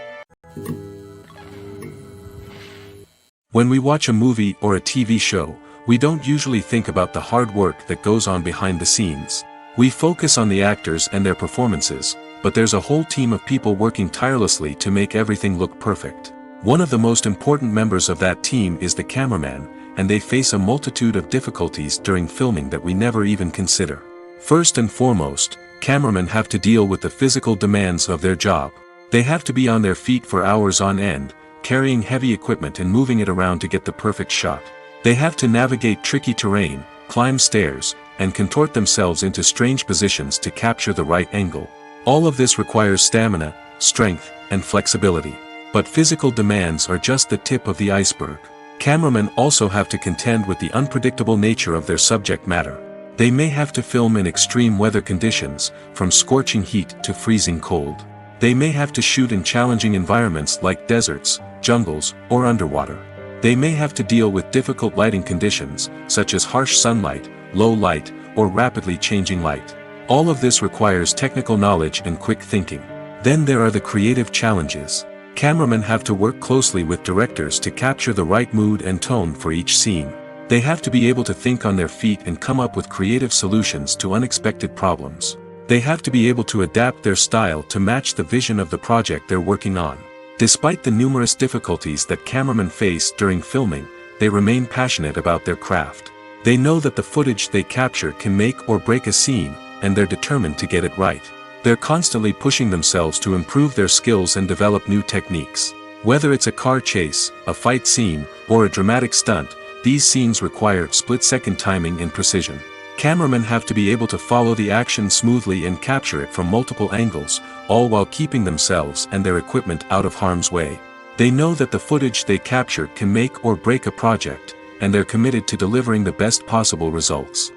S1: When we watch a movie or a TV show, we don't usually think about the hard work that goes on behind the scenes. We focus on the actors and their performances, but there's a whole team of people working tirelessly to make everything look perfect. One of the most important members of that team is the cameraman, and they face a multitude of difficulties during filming that we never even consider. First and foremost, cameramen have to deal with the physical demands of their job. They have to be on their feet for hours on end, carrying heavy equipment and moving it around to get the perfect shot. They have to navigate tricky terrain, climb stairs, and contort themselves into strange positions to capture the right angle. All of this requires stamina, strength, and flexibility. But physical demands are just the tip of the iceberg. Cameramen also have to contend with the unpredictable nature of their subject matter. They may have to film in extreme weather conditions, from scorching heat to freezing cold. They may have to shoot in challenging environments like deserts, jungles, or underwater. They may have to deal with difficult lighting conditions, such as harsh sunlight, low light, or rapidly changing light. All of this requires technical knowledge and quick thinking. Then there are the creative challenges. Cameramen have to work closely with directors to capture the right mood and tone for each scene. They have to be able to think on their feet and come up with creative solutions to unexpected problems. They have to be able to adapt their style to match the vision of the project they're working on. Despite the numerous difficulties that cameramen face during filming, they remain passionate about their craft. They know that the footage they capture can make or break a scene, and they're determined to get it right. They're constantly pushing themselves to improve their skills and develop new techniques. Whether it's a car chase, a fight scene, or a dramatic stunt, these scenes require split-second timing and precision. Cameramen have to be able to follow the action smoothly and capture it from multiple angles, all while keeping themselves and their equipment out of harm's way. They know that the footage they capture can make or break a project, and they're committed to delivering the best possible results.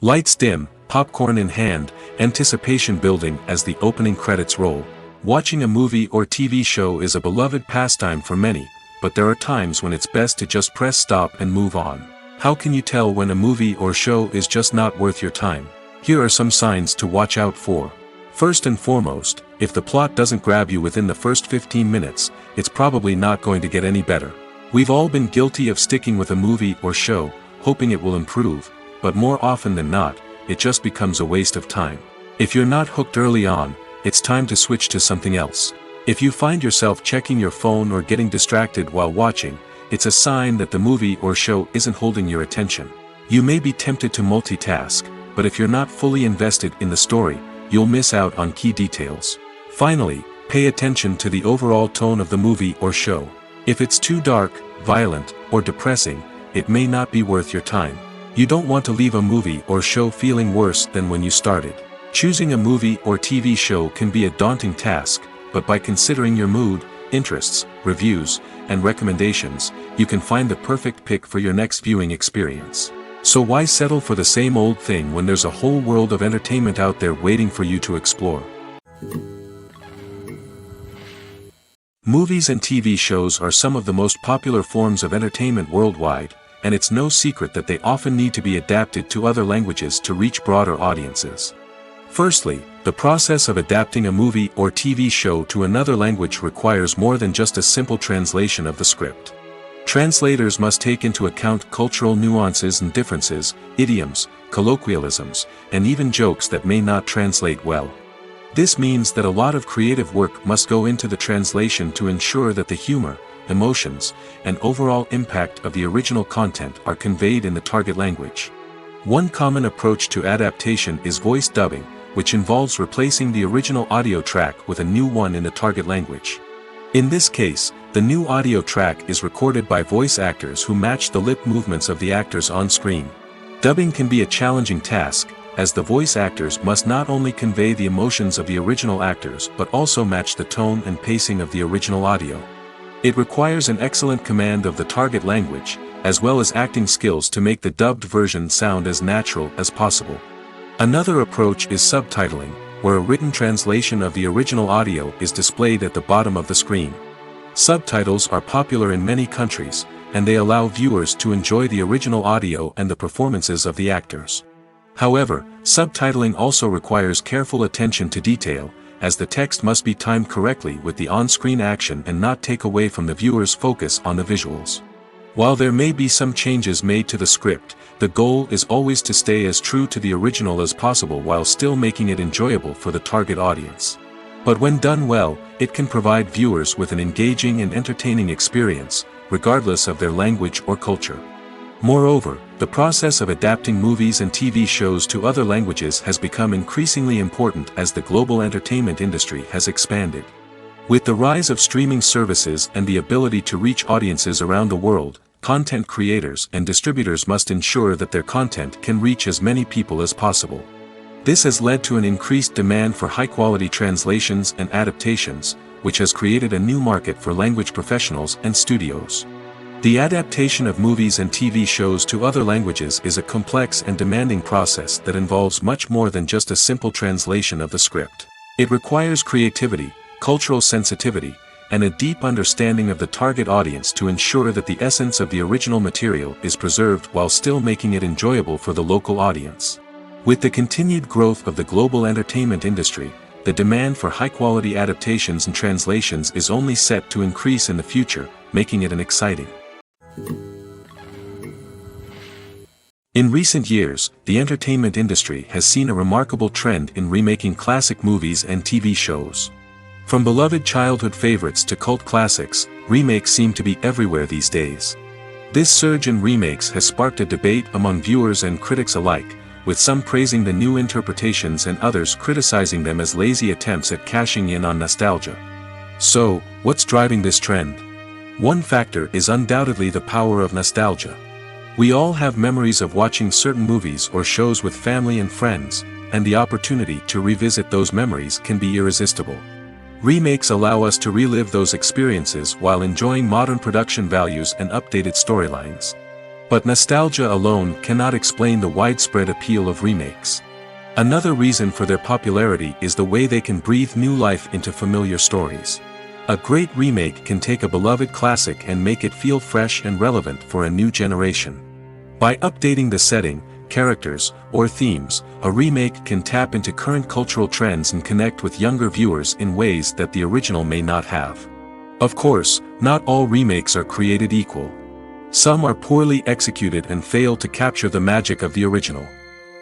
S1: Lights dim, popcorn in hand, anticipation building as the opening credits roll. Watching a movie or TV show is a beloved pastime for many, but there are times when it's best to just press stop and move on. How can you tell when a movie or show is just not worth your time? Here are some signs to watch out for. First and foremost, if the plot doesn't grab you within the first 15 minutes, it's probably not going to get any better. We've all been guilty of sticking with a movie or show, hoping it will improve, but more often than not, it just becomes a waste of time. If you're not hooked early on, it's time to switch to something else. If you find yourself checking your phone or getting distracted while watching, it's a sign that the movie or show isn't holding your attention. You may be tempted to multitask, but if you're not fully invested in the story, you'll miss out on key details. Finally, pay attention to the overall tone of the movie or show. If it's too dark, violent, or depressing, it may not be worth your time. You don't want to leave a movie or show feeling worse than when you started. Choosing a movie or TV show can be a daunting task, but by considering your mood, interests, reviews, and recommendations, you can find the perfect pick for your next viewing experience. So why settle for the same old thing when there's a whole world of entertainment out there waiting for you to explore? Movies and TV shows are some of the most popular forms of entertainment worldwide, and it's no secret that they often need to be adapted to other languages to reach broader audiences. Firstly, the process of adapting a movie or TV show to another language requires more than just a simple translation of the script. Translators must take into account cultural nuances and differences, idioms, colloquialisms, and even jokes that may not translate well. This means that a lot of creative work must go into the translation to ensure that the humor, emotions, and overall impact of the original content are conveyed in the target language. One common approach to adaptation is voice dubbing, which involves replacing the original audio track with a new one in the target language. In this case, the new audio track is recorded by voice actors who match the lip movements of the actors on screen. Dubbing can be a challenging task, as the voice actors must not only convey the emotions of the original actors but also match the tone and pacing of the original audio. It requires an excellent command of the target language, as well as acting skills to make the dubbed version sound as natural as possible. Another approach is subtitling, where a written translation of the original audio is displayed at the bottom of the screen. Subtitles are popular in many countries, and they allow viewers to enjoy the original audio and the performances of the actors. However, subtitling also requires careful attention to detail, as the text must be timed correctly with the on-screen action and not take away from the viewer's focus on the visuals. While there may be some changes made to the script, the goal is always to stay as true to the original as possible while still making it enjoyable for the target audience. But when done well, it can provide viewers with an engaging and entertaining experience, regardless of their language or culture. Moreover, the process of adapting movies and TV shows to other languages has become increasingly important as the global entertainment industry has expanded. With the rise of streaming services and the ability to reach audiences around the world, content creators and distributors must ensure that their content can reach as many people as possible. This has led to an increased demand for high-quality translations and adaptations, which has created a new market for language professionals and studios. The adaptation of movies and TV shows to other languages is a complex and demanding process that involves much more than just a simple translation of the script. It requires creativity, cultural sensitivity, and a deep understanding of the target audience to ensure that the essence of the original material is preserved while still making it enjoyable for the local audience. With the continued growth of the global entertainment industry, the demand for high-quality adaptations and translations is only set to increase in the future, making it exciting. In recent years, the entertainment industry has seen a remarkable trend in remaking classic movies and TV shows. From beloved childhood favorites to cult classics, remakes seem to be everywhere these days. This surge in remakes has sparked a debate among viewers and critics alike, with some praising the new interpretations and others criticizing them as lazy attempts at cashing in on nostalgia. So, what's driving this trend? One factor is undoubtedly the power of nostalgia. We all have memories of watching certain movies or shows with family and friends, and the opportunity to revisit those memories can be irresistible. Remakes allow us to relive those experiences while enjoying modern production values and updated storylines. But nostalgia alone cannot explain the widespread appeal of remakes. Another reason for their popularity is the way they can breathe new life into familiar stories. A great remake can take a beloved classic and make it feel fresh and relevant for a new generation. By updating the setting, characters, or themes, a remake can tap into current cultural trends and connect with younger viewers in ways that the original may not have. Of course, not all remakes are created equal. Some are poorly executed and fail to capture the magic of the original.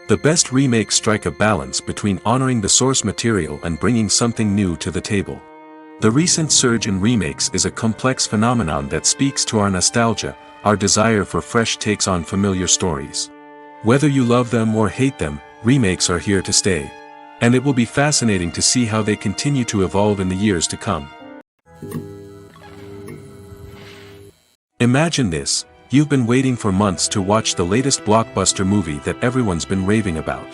S1: The best remakes strike a balance between honoring the source material and bringing something new to the table. The recent surge in remakes is a complex phenomenon that speaks to our nostalgia, our desire for fresh takes on familiar stories. Whether you love them or hate them, remakes are here to stay. And it will be fascinating to see how they continue to evolve in the years to come. Imagine this: you've been waiting for months to watch the latest blockbuster movie that everyone's been raving about.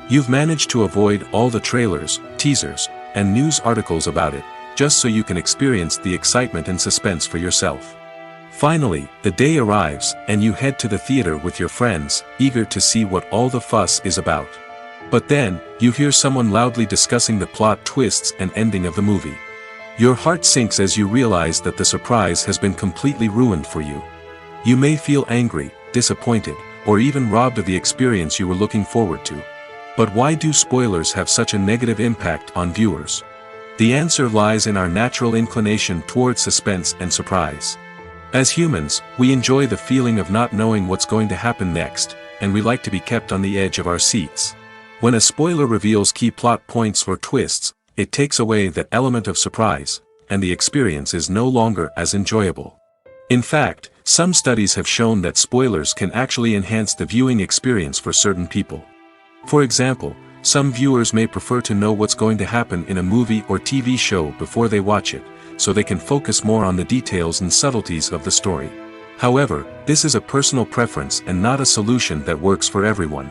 S1: You've managed to avoid all the trailers, teasers, and news articles about it, just so you can experience the excitement and suspense for yourself. Finally, the day arrives, and you head to the theater with your friends, eager to see what all the fuss is about. But then, you hear someone loudly discussing the plot twists and ending of the movie. Your heart sinks as you realize that the surprise has been completely ruined for you. You may feel angry, disappointed, or even robbed of the experience you were looking forward to. But why do spoilers have such a negative impact on viewers? The answer lies in our natural inclination toward suspense and surprise. As humans, we enjoy the feeling of not knowing what's going to happen next, and we like to be kept on the edge of our seats. When a spoiler reveals key plot points or twists, it takes away that element of surprise, and the experience is no longer as enjoyable. In fact, some studies have shown that spoilers can actually enhance the viewing experience for certain people. For example, some viewers may prefer to know what's going to happen in a movie or TV show before they watch it, so they can focus more on the details and subtleties of the story. However, this is a personal preference and not a solution that works for everyone.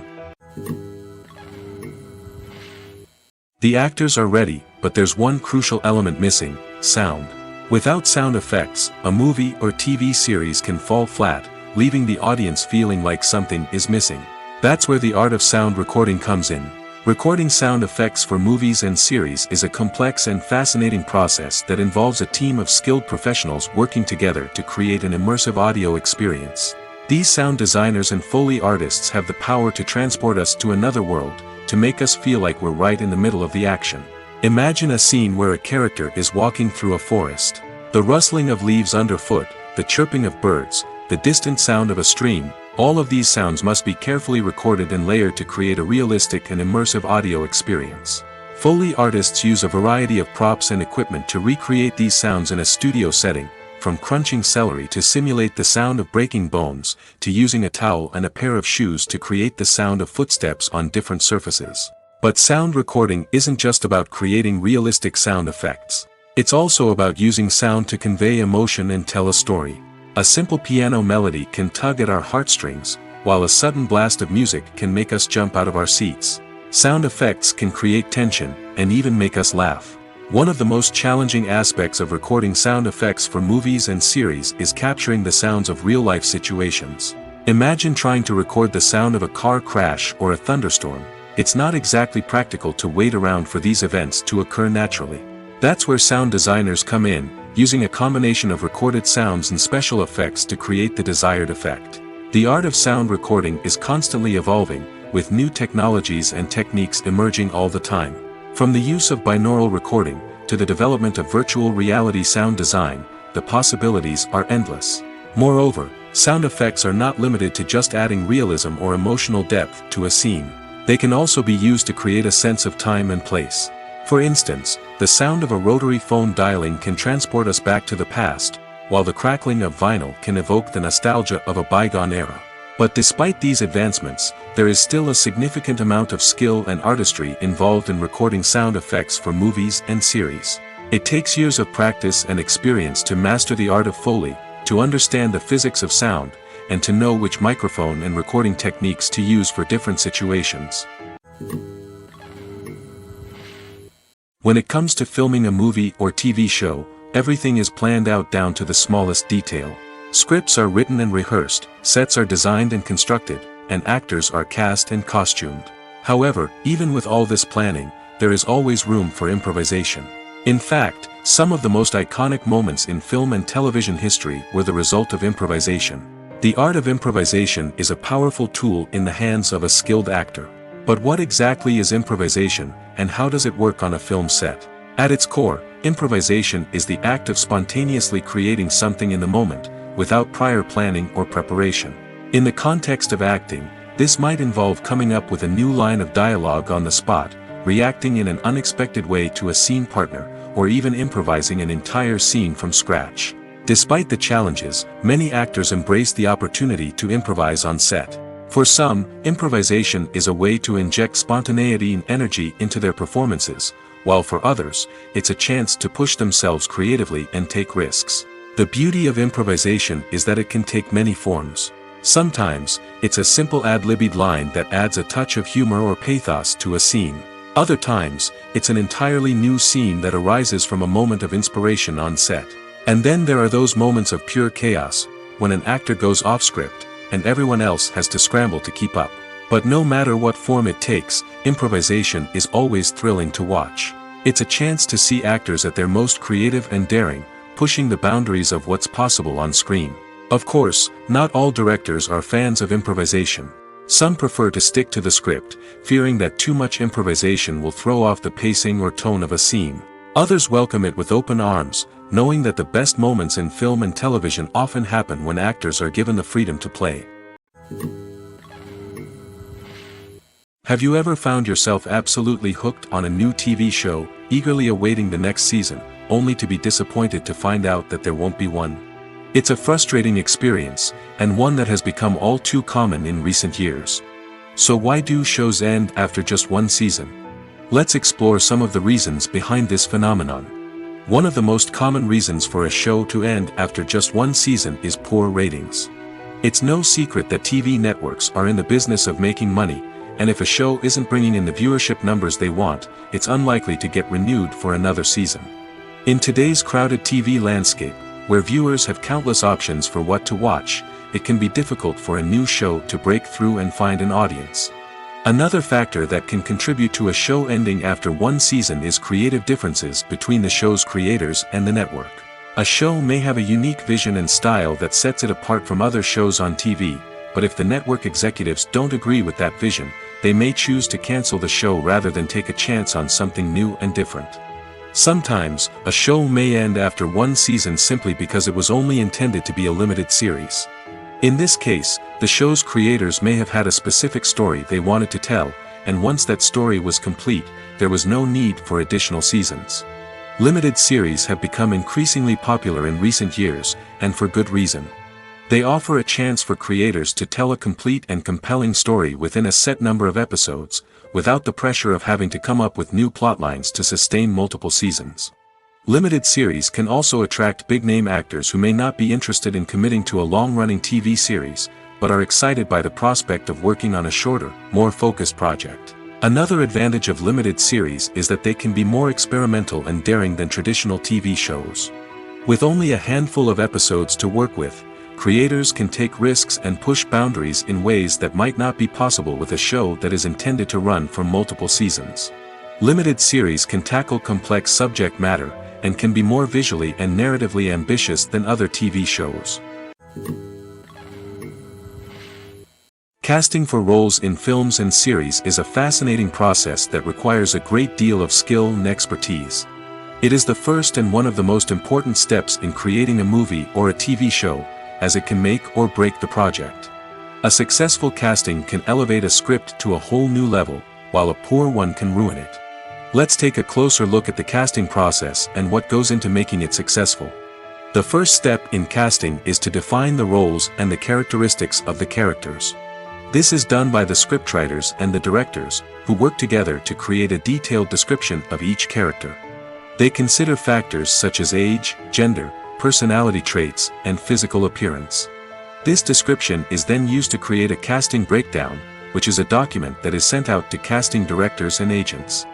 S1: The actors are ready, but there's one crucial element missing: sound. Without sound effects, a movie or TV series can fall flat, leaving the audience feeling like something is missing. That's where the art of sound recording comes in. Recording sound effects for movies and series is a complex and fascinating process that involves a team of skilled professionals working together to create an immersive audio experience. These sound designers and Foley artists have the power to transport us to another world, to make us feel like we're right in the middle of the action. Imagine a scene where a character is walking through a forest. The rustling of leaves underfoot, the chirping of birds, the distant sound of a stream, all of these sounds must be carefully recorded and layered to create a realistic and immersive audio experience. Foley artists use a variety of props and equipment to recreate these sounds in a studio setting, from crunching celery to simulate the sound of breaking bones, to using a towel and a pair of shoes to create the sound of footsteps on different surfaces. But sound recording isn't just about creating realistic sound effects. It's also about using sound to convey emotion and tell a story. A simple piano melody can tug at our heartstrings, while a sudden blast of music can make us jump out of our seats. Sound effects can create tension, and even make us laugh. One of the most challenging aspects of recording sound effects for movies and series is capturing the sounds of real-life situations. Imagine trying to record the sound of a car crash or a thunderstorm. It's not exactly practical to wait around for these events to occur naturally. That's where sound designers come in, using a combination of recorded sounds and special effects to create the desired effect. The art of sound recording is constantly evolving, with new technologies and techniques emerging all the time. From the use of binaural recording, to the development of virtual reality sound design, the possibilities are endless. Moreover, sound effects are not limited to just adding realism or emotional depth to a scene. They can also be used to create a sense of time and place. For instance, the sound of a rotary phone dialing can transport us back to the past, while the crackling of vinyl can evoke the nostalgia of a bygone era. But despite these advancements, there is still a significant amount of skill and artistry involved in recording sound effects for movies and series. It takes years of practice and experience to master the art of Foley, to understand the physics of sound, and to know which microphone and recording techniques to use for different situations. When it comes to filming a movie or TV show, everything is planned out down to the smallest detail. Scripts are written and rehearsed, sets are designed and constructed, and actors are cast and costumed. However, even with all this planning, there is always room for improvisation. In fact, Some of the most iconic moments in film and television history were the result of improvisation. The art of improvisation is a powerful tool in the hands of a skilled actor. But what exactly is improvisation, and how does it work on a film set? At its core, improvisation is the act of spontaneously creating something in the moment, without prior planning or preparation. In the context of acting, this might involve coming up with a new line of dialogue on the spot, reacting in an unexpected way to a scene partner, or even improvising an entire scene from scratch. Despite the challenges, many actors embrace the opportunity to improvise on set. For some, improvisation is a way to inject spontaneity and energy into their performances, while for others, it's a chance to push themselves creatively and take risks. The beauty of improvisation is that it can take many forms. Sometimes, it's a simple ad-libbed line that adds a touch of humor or pathos to a scene. Other times, it's an entirely new scene that arises from a moment of inspiration on set. And then there are those moments of pure chaos, when an actor goes off script, and everyone else has to scramble to keep up. But no matter what form it takes, improvisation is always thrilling to watch. It's a chance to see actors at their most creative and daring, pushing the boundaries of what's possible on screen. Of course, not all directors are fans of improvisation. Some prefer to stick to the script, fearing that too much improvisation will throw off the pacing or tone of a scene. Others welcome it with open arms, knowing that the best moments in film and television often happen when actors are given the freedom to play. Have you ever found yourself absolutely hooked on a new TV show, eagerly awaiting the next season, only to be disappointed to find out that there won't be one? It's a frustrating experience, and one that has become all too common in recent years. So why do shows end after just one season? Let's explore some of the reasons behind this phenomenon. One of the most common reasons for a show to end after just one season is poor ratings. It's no secret that TV networks are in the business of making money, and if a show isn't bringing in the viewership numbers they want, it's unlikely to get renewed for another season. In today's crowded TV landscape, where viewers have countless options for what to watch, it can be difficult for a new show to break through and find an audience. Another factor that can contribute to a show ending after one season is creative differences between the show's creators and the network. A show may have a unique vision and style that sets it apart from other shows on TV, but if the network executives don't agree with that vision, they may choose to cancel the show rather than take a chance on something new and different. Sometimes, a show may end after one season simply because it was only intended to be a limited series. In this case, the show's creators may have had a specific story they wanted to tell, and once that story was complete, there was no need for additional seasons. Limited series have become increasingly popular in recent years, and for good reason. They offer a chance for creators to tell a complete and compelling story within a set number of episodes, without the pressure of having to come up with new plotlines to sustain multiple seasons. Limited series can also attract big-name actors who may not be interested in committing to a long-running TV series, but are excited by the prospect of working on a shorter, more focused project. Another advantage of limited series is that they can be more experimental and daring than traditional TV shows. With only a handful of episodes to work with, creators can take risks and push boundaries in ways that might not be possible with a show that is intended to run for multiple seasons. Limited series can tackle complex subject matter, and can be more visually and narratively ambitious than other TV shows. Casting for roles in films and series is a fascinating process that requires a great deal of skill and expertise. It is the first and one of the most important steps in creating a movie or a TV show, as it can make or break the project. A successful casting can elevate a script to a whole new level, while a poor one can ruin it. Let's take a closer look at the casting process and what goes into making it successful. The first step in casting is to define the roles and the characteristics of the characters. This is done by the scriptwriters and the directors, who work together to create a detailed description of each character. They consider factors such as age, gender, personality traits, and physical appearance. This description is then used to create a casting breakdown, which is a document that is sent out to casting directors and agents.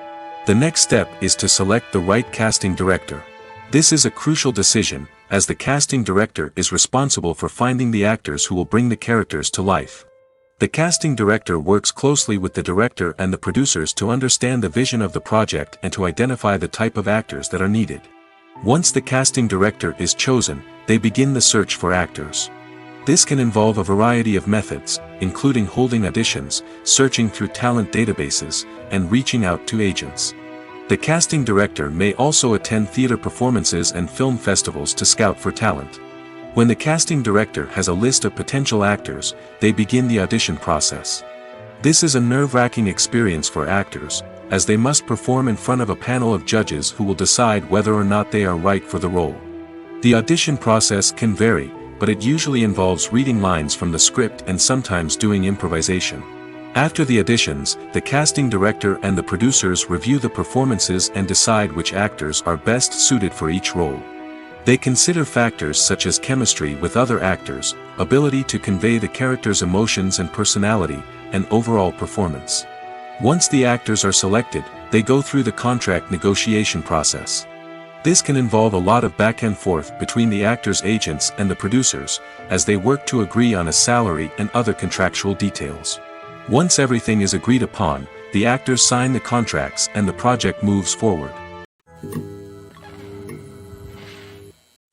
S1: The next step is to select the right casting director. This is a crucial decision, as the casting director is responsible for finding the actors who will bring the characters to life. The casting director works closely with the director and the producers to understand the vision of the project and to identify the type of actors that are needed. Once the casting director is chosen, they begin the search for actors. This can involve a variety of methods, including holding auditions, searching through talent databases, and reaching out to agents. The casting director may also attend theater performances and film festivals to scout for talent. When the casting director has a list of potential actors, they begin the audition process. This is a nerve-wracking experience for actors, as they must perform in front of a panel of judges who will decide whether or not they are right for the role. The audition process can vary, but it usually involves reading lines from the script and sometimes doing improvisation. After the auditions, the casting director and the producers review the performances and decide which actors are best suited for each role. They consider factors such as chemistry with other actors, ability to convey the character's emotions and personality, and overall performance. Once the actors are selected, they go through the contract negotiation process. This can involve a lot of back and forth between the actors' agents and the producers, as they work to agree on a salary and other contractual details. Once everything is agreed upon, the actors sign the contracts and the project moves forward.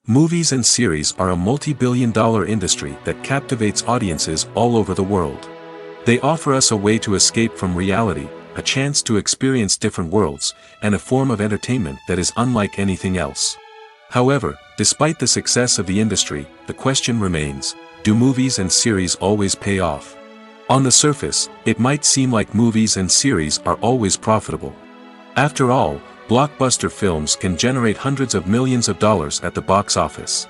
S1: Movies and series are a multi-billion-dollar industry that captivates audiences all over the world. They offer us a way to escape from reality, a chance to experience different worlds, and a form of entertainment that is unlike anything else. However, despite the success of the industry, the question remains, do movies and series always pay off? On the surface, it might seem like movies and series are always profitable. After all, blockbuster films can generate hundreds of millions of dollars at the box office.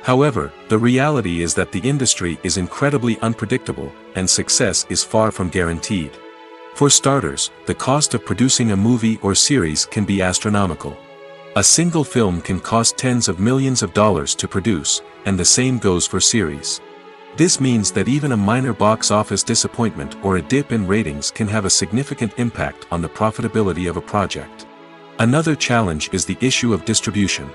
S1: However, the reality is that the industry is incredibly unpredictable, and success is far from guaranteed. For starters, the cost of producing a movie or series can be astronomical. A single film can cost tens of millions of dollars to produce, and the same goes for series. This means that even a minor box office disappointment or a dip in ratings can have a significant impact on the profitability of a project. Another challenge is the issue of distribution.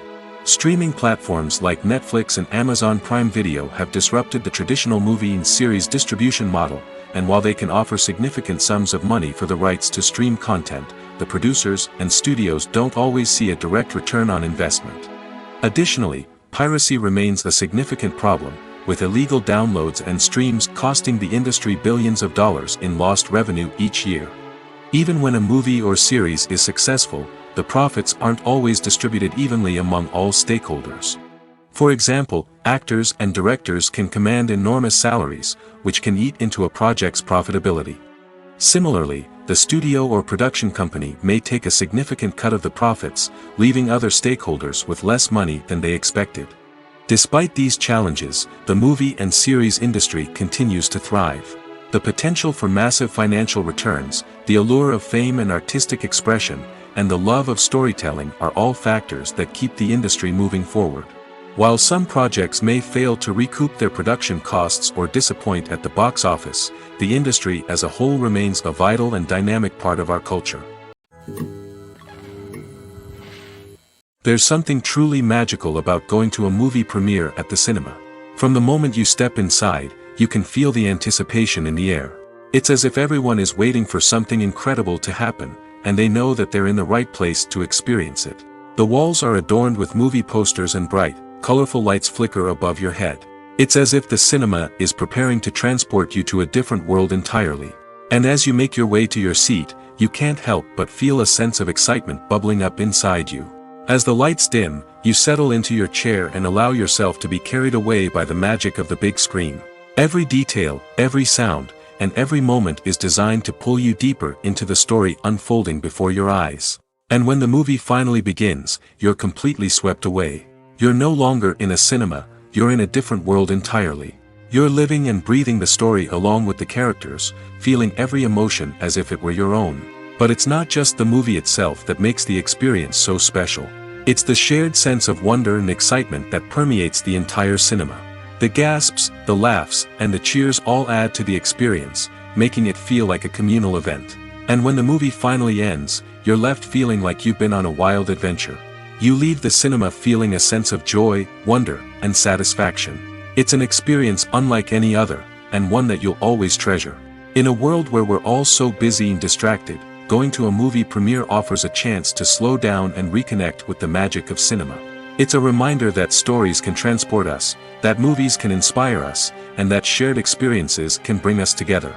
S1: Streaming platforms like Netflix and Amazon Prime Video have disrupted the traditional movie and series distribution model, and while they can offer significant sums of money for the rights to stream content, the producers and studios don't always see a direct return on investment. Additionally, piracy remains a significant problem, with illegal downloads and streams costing the industry billions of dollars in lost revenue each year. Even when a movie or series is successful, the profits aren't always distributed evenly among all stakeholders. For example, actors and directors can command enormous salaries, which can eat into a project's profitability. Similarly, the studio or production company may take a significant cut of the profits, leaving other stakeholders with less money than they expected. Despite these challenges, the movie and series industry continues to thrive. The potential for massive financial returns, the allure of fame and artistic expression, and the love of storytelling are all factors that keep the industry moving forward. While some projects may fail to recoup their production costs or disappoint at the box office, the industry as a whole remains a vital and dynamic part of our culture. There's something truly magical about going to a movie premiere at the cinema. From the moment you step inside, you can feel the anticipation in the air. It's as if everyone is waiting for something incredible to happen, and they know that they're in the right place to experience it. The walls are adorned with movie posters and bright, colorful lights flicker above your head. It's as if the cinema is preparing to transport you to a different world entirely. And as you make your way to your seat, you can't help but feel a sense of excitement bubbling up inside you. As the lights dim, you settle into your chair and allow yourself to be carried away by the magic of the big screen. Every detail, every sound, and every moment is designed to pull you deeper into the story unfolding before your eyes. And when the movie finally begins, you're completely swept away. You're no longer in a cinema, you're in a different world entirely. You're living and breathing the story along with the characters, feeling every emotion as if it were your own. But it's not just the movie itself that makes the experience so special. It's the shared sense of wonder and excitement that permeates the entire cinema. The gasps, the laughs, and the cheers all add to the experience, making it feel like a communal event. And when the movie finally ends, you're left feeling like you've been on a wild adventure. You leave the cinema feeling a sense of joy, wonder, and satisfaction. It's an experience unlike any other, and one that you'll always treasure. In a world where we're all so busy and distracted, going to a movie premiere offers a chance to slow down and reconnect with the magic of cinema. It's a reminder that stories can transport us, that movies can inspire us, and that shared experiences can bring us together.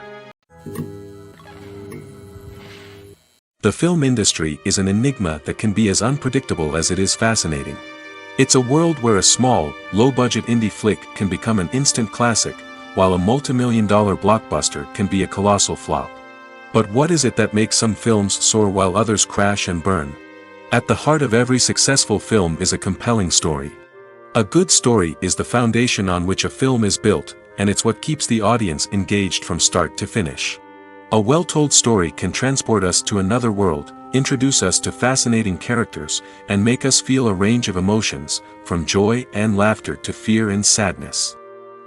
S1: The film industry is an enigma that can be as unpredictable as it is fascinating. It's a world where a small, low-budget indie flick can become an instant classic, while a multi-million-dollar blockbuster can be a colossal flop. But what is it that makes some films soar while others crash and burn? At the heart of every successful film is a compelling story. A good story is the foundation on which a film is built, and it's what keeps the audience engaged from start to finish. A well-told story can transport us to another world, introduce us to fascinating characters, and make us feel a range of emotions, from joy and laughter to fear and sadness.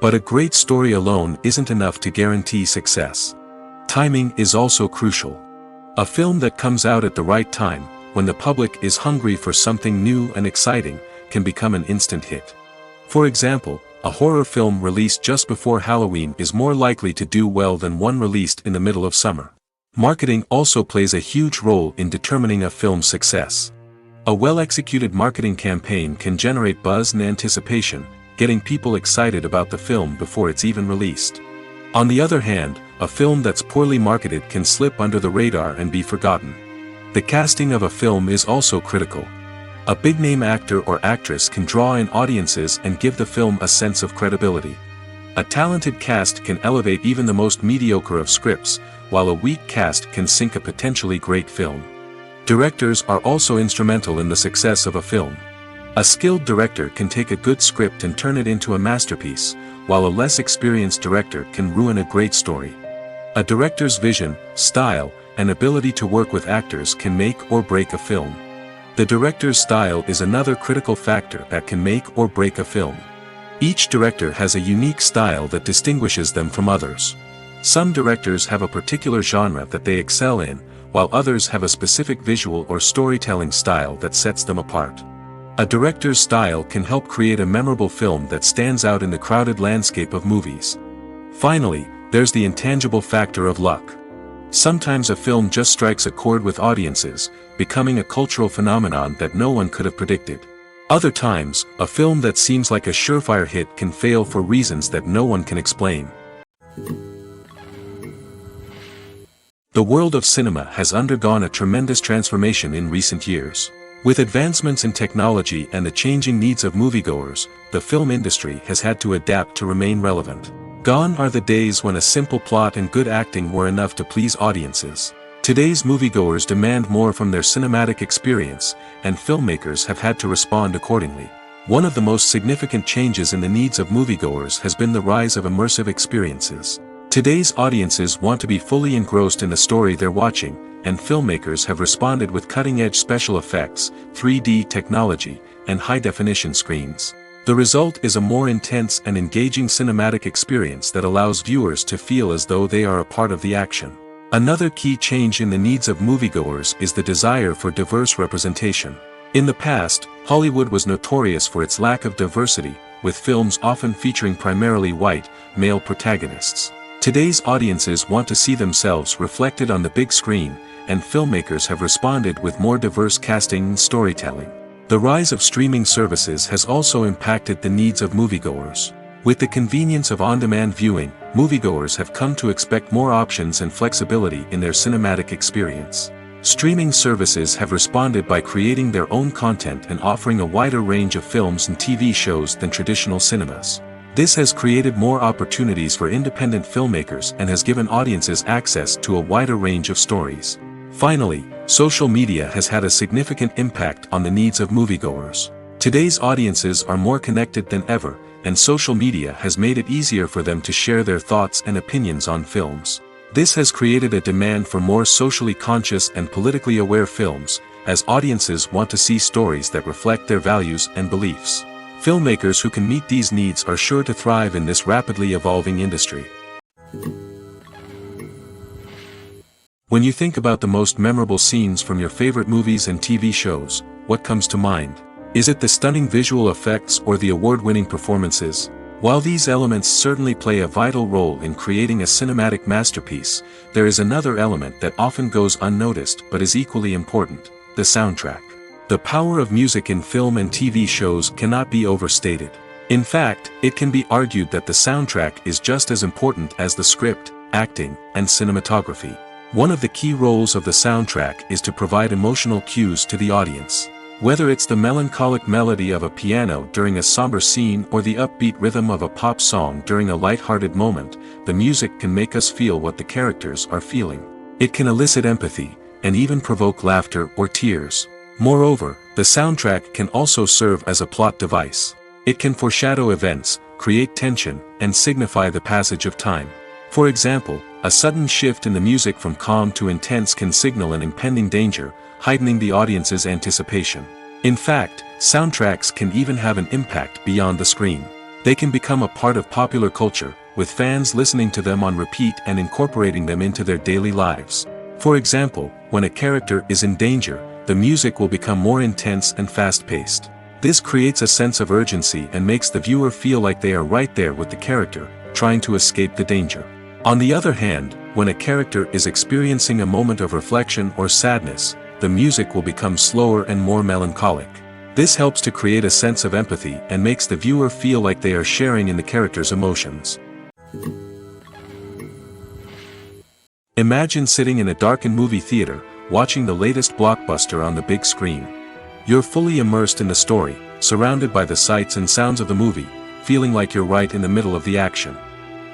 S1: But a great story alone isn't enough to guarantee success. Timing is also crucial. A film that comes out at the right time, when the public is hungry for something new and exciting, can become an instant hit. For example, a horror film released just before Halloween is more likely to do well than one released in the middle of summer. Marketing also plays a huge role in determining a film's success. A well-executed marketing campaign can generate buzz and anticipation, getting people excited about the film before it's even released. On the other hand, a film that's poorly marketed can slip under the radar and be forgotten. The casting of a film is also critical. A big-name actor or actress can draw in audiences and give the film a sense of credibility. A talented cast can elevate even the most mediocre of scripts, while a weak cast can sink a potentially great film. Directors are also instrumental in the success of a film. A skilled director can take a good script and turn it into a masterpiece, while a less experienced director can ruin a great story. A director's vision, style, and ability to work with actors can make or break a film. The director's style is another critical factor that can make or break a film. Each director has a unique style that distinguishes them from others. Some directors have a particular genre that they excel in, while others have a specific visual or storytelling style that sets them apart. A director's style can help create a memorable film that stands out in the crowded landscape of movies. Finally, there's the intangible factor of luck. Sometimes a film just strikes a chord with audiences, becoming a cultural phenomenon that no one could have predicted. Other times, a film that seems like a surefire hit can fail for reasons that no one can explain. The world of cinema has undergone a tremendous transformation in recent years. With advancements in technology and the changing needs of moviegoers, the film industry has had to adapt to remain relevant. Gone are the days when a simple plot and good acting were enough to please audiences. Today's moviegoers demand more from their cinematic experience, and filmmakers have had to respond accordingly. One of the most significant changes in the needs of moviegoers has been the rise of immersive experiences. Today's audiences want to be fully engrossed in the story they're watching, and filmmakers have responded with cutting-edge special effects, 3D technology, and high-definition screens. The result is a more intense and engaging cinematic experience that allows viewers to feel as though they are a part of the action. Another key change in the needs of moviegoers is the desire for diverse representation. In the past, Hollywood was notorious for its lack of diversity, with films often featuring primarily white, male protagonists. Today's audiences want to see themselves reflected on the big screen, and filmmakers have responded with more diverse casting and storytelling. The rise of streaming services has also impacted the needs of moviegoers. With the convenience of on-demand viewing, moviegoers have come to expect more options and flexibility in their cinematic experience. Streaming services have responded by creating their own content and offering a wider range of films and TV shows than traditional cinemas. This has created more opportunities for independent filmmakers and has given audiences access to a wider range of stories. Finally, social media has had a significant impact on the needs of moviegoers. Today's audiences are more connected than ever, and social media has made it easier for them to share their thoughts and opinions on films. This has created a demand for more socially conscious and politically aware films, as audiences want to see stories that reflect their values and beliefs. Filmmakers who can meet these needs are sure to thrive in this rapidly evolving industry. When you think about the most memorable scenes from your favorite movies and TV shows, what comes to mind? Is it the stunning visual effects or the award-winning performances? While these elements certainly play a vital role in creating a cinematic masterpiece, there is another element that often goes unnoticed but is equally important: the soundtrack. The power of music in film and TV shows cannot be overstated. In fact, it can be argued that the soundtrack is just as important as the script, acting, and cinematography. One of the key roles of the soundtrack is to provide emotional cues to the audience. Whether it's the melancholic melody of a piano during a somber scene or the upbeat rhythm of a pop song during a light-hearted moment, the music can make us feel what the characters are feeling. It can elicit empathy, and even provoke laughter or tears. Moreover, the soundtrack can also serve as a plot device. It can foreshadow events, create tension, and signify the passage of time. For example, a sudden shift in the music from calm to intense can signal an impending danger, heightening the audience's anticipation. In fact, soundtracks can even have an impact beyond the screen. They can become a part of popular culture, with fans listening to them on repeat and incorporating them into their daily lives. For example, when a character is in danger, the music will become more intense and fast-paced. This creates a sense of urgency and makes the viewer feel like they are right there with the character, trying to escape the danger. On the other hand, when a character is experiencing a moment of reflection or sadness, the music will become slower and more melancholic. This helps to create a sense of empathy and makes the viewer feel like they are sharing in the character's emotions. Imagine sitting in a darkened movie theater, watching the latest blockbuster on the big screen. You're fully immersed in the story, surrounded by the sights and sounds of the movie, feeling like you're right in the middle of the action.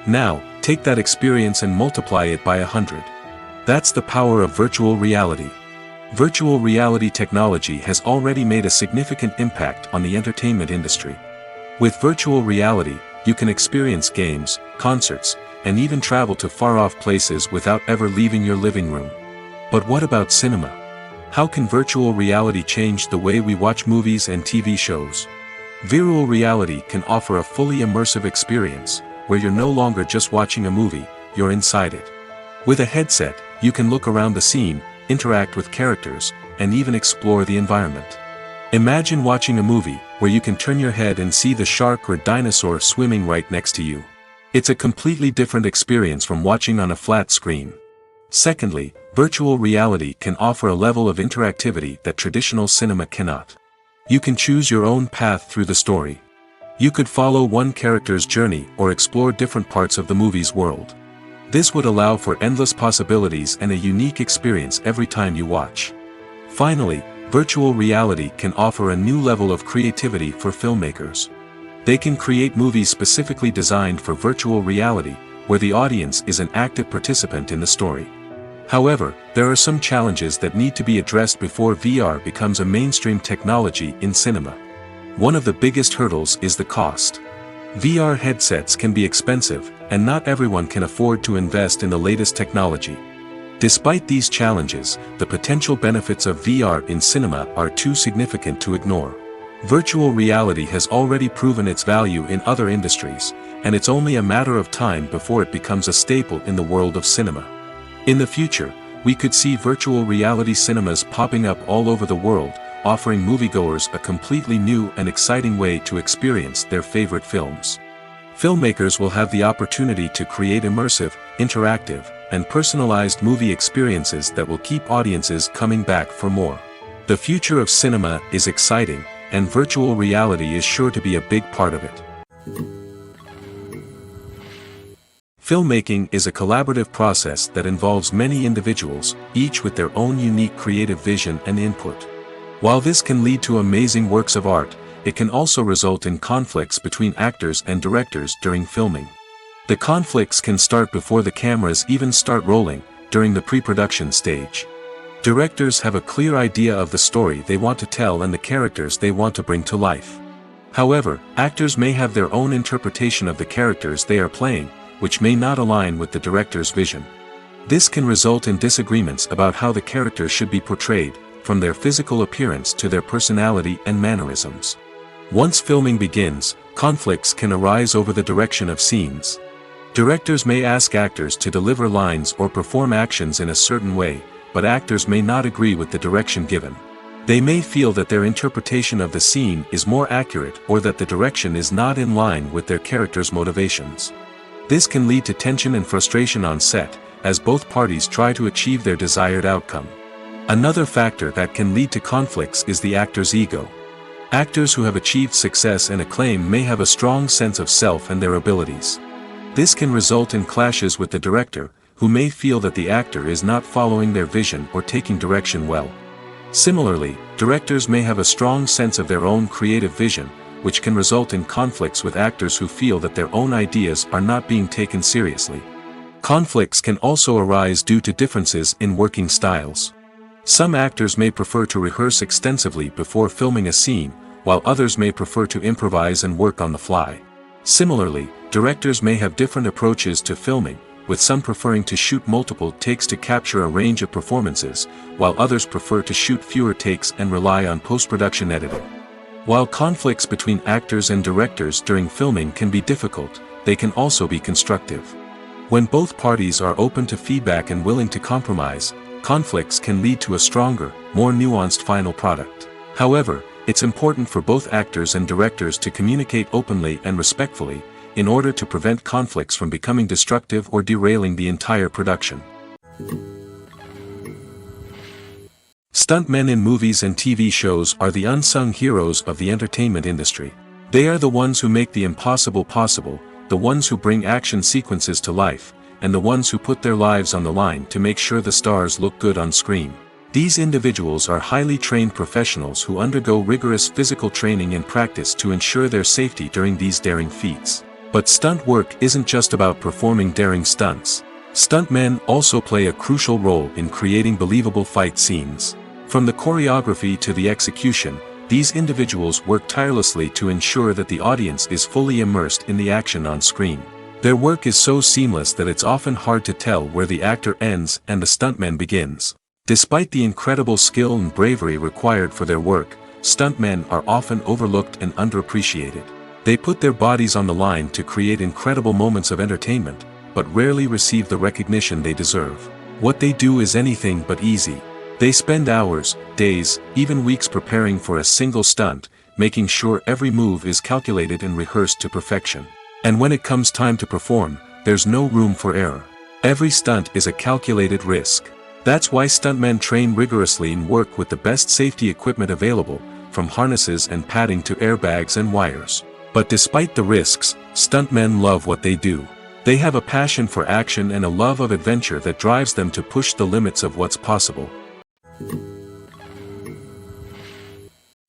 S1: Now, take that experience and multiply it by 100. That's the power of virtual reality. Virtual reality technology has already made a significant impact on the entertainment industry. With virtual reality, you can experience games, concerts, and even travel to far-off places without ever leaving your living room. But what about cinema? How can virtual reality change the way we watch movies and TV shows? Virtual reality can offer a fully immersive experience, where you're no longer just watching a movie, you're inside it. With a headset, you can look around the scene, interact with characters, and even explore the environment. Imagine watching a movie, where you can turn your head and see the shark or dinosaur swimming right next to you. It's a completely different experience from watching on a flat screen. Secondly, virtual reality can offer a level of interactivity that traditional cinema cannot. You can choose your own path through the story. You could follow one character's journey or explore different parts of the movie's world. This would allow for endless possibilities and a unique experience every time you watch. Finally, virtual reality can offer a new level of creativity for filmmakers. They can create movies specifically designed for virtual reality, where the audience is an active participant in the story. However, there are some challenges that need to be addressed before VR becomes a mainstream technology in cinema. One of the biggest hurdles is the cost. VR headsets can be expensive, and not everyone can afford to invest in the latest technology. Despite these challenges, the potential benefits of VR in cinema are too significant to ignore. Virtual reality has already proven its value in other industries, and it's only a matter of time before it becomes a staple in the world of cinema. In the future, we could see virtual reality cinemas popping up all over the world, offering moviegoers a completely new and exciting way to experience their favorite films. Filmmakers will have the opportunity to create immersive, interactive, and personalized movie experiences that will keep audiences coming back for more. The future of cinema is exciting, and virtual reality is sure to be a big part of it. Filmmaking is a collaborative process that involves many individuals, each with their own unique creative vision and input. While this can lead to amazing works of art, it can also result in conflicts between actors and directors during filming. The conflicts can start before the cameras even start rolling, during the pre-production stage. Directors have a clear idea of the story they want to tell and the characters they want to bring to life. However, actors may have their own interpretation of the characters they are playing, which may not align with the director's vision. This can result in disagreements about how the characters should be portrayed, from their physical appearance to their personality and mannerisms. Once filming begins, conflicts can arise over the direction of scenes. Directors may ask actors to deliver lines or perform actions in a certain way, but actors may not agree with the direction given. They may feel that their interpretation of the scene is more accurate or that the direction is not in line with their character's motivations. This can lead to tension and frustration on set, as both parties try to achieve their desired outcome. Another factor that can lead to conflicts is the actor's ego. Actors who have achieved success and acclaim may have a strong sense of self and their abilities. This can result in clashes with the director, who may feel that the actor is not following their vision or taking direction well. Similarly, directors may have a strong sense of their own creative vision, which can result in conflicts with actors who feel that their own ideas are not being taken seriously. Conflicts can also arise due to differences in working styles. Some actors may prefer to rehearse extensively before filming a scene, while others may prefer to improvise and work on the fly. Similarly, directors may have different approaches to filming, with some preferring to shoot multiple takes to capture a range of performances, while others prefer to shoot fewer takes and rely on post-production editing. While conflicts between actors and directors during filming can be difficult, they can also be constructive. When both parties are open to feedback and willing to compromise, conflicts can lead to a stronger, more nuanced final product. However, it's important for both actors and directors to communicate openly and respectfully, in order to prevent conflicts from becoming destructive or derailing the entire production. Stuntmen in movies and TV shows are the unsung heroes of the entertainment industry. They are the ones who make the impossible possible, the ones who bring action sequences to life, and the ones who put their lives on the line to make sure the stars look good on screen. These individuals are highly trained professionals who undergo rigorous physical training and practice to ensure their safety during these daring feats. But stunt work isn't just about performing daring stunts. Stuntmen also play a crucial role in creating believable fight scenes. From the choreography to the execution, these individuals work tirelessly to ensure that the audience is fully immersed in the action on screen. Their work is so seamless that it's often hard to tell where the actor ends and the stuntman begins. Despite the incredible skill and bravery required for their work, stuntmen are often overlooked and underappreciated. They put their bodies on the line to create incredible moments of entertainment, but rarely receive the recognition they deserve. What they do is anything but easy. They spend hours, days, even weeks preparing for a single stunt, making sure every move is calculated and rehearsed to perfection. And when it comes time to perform, there's no room for error. Every stunt is a calculated risk. That's why stuntmen train rigorously and work with the best safety equipment available, from harnesses and padding to airbags and wires. But despite the risks, stuntmen love what they do. They have a passion for action and a love of adventure that drives them to push the limits of what's possible.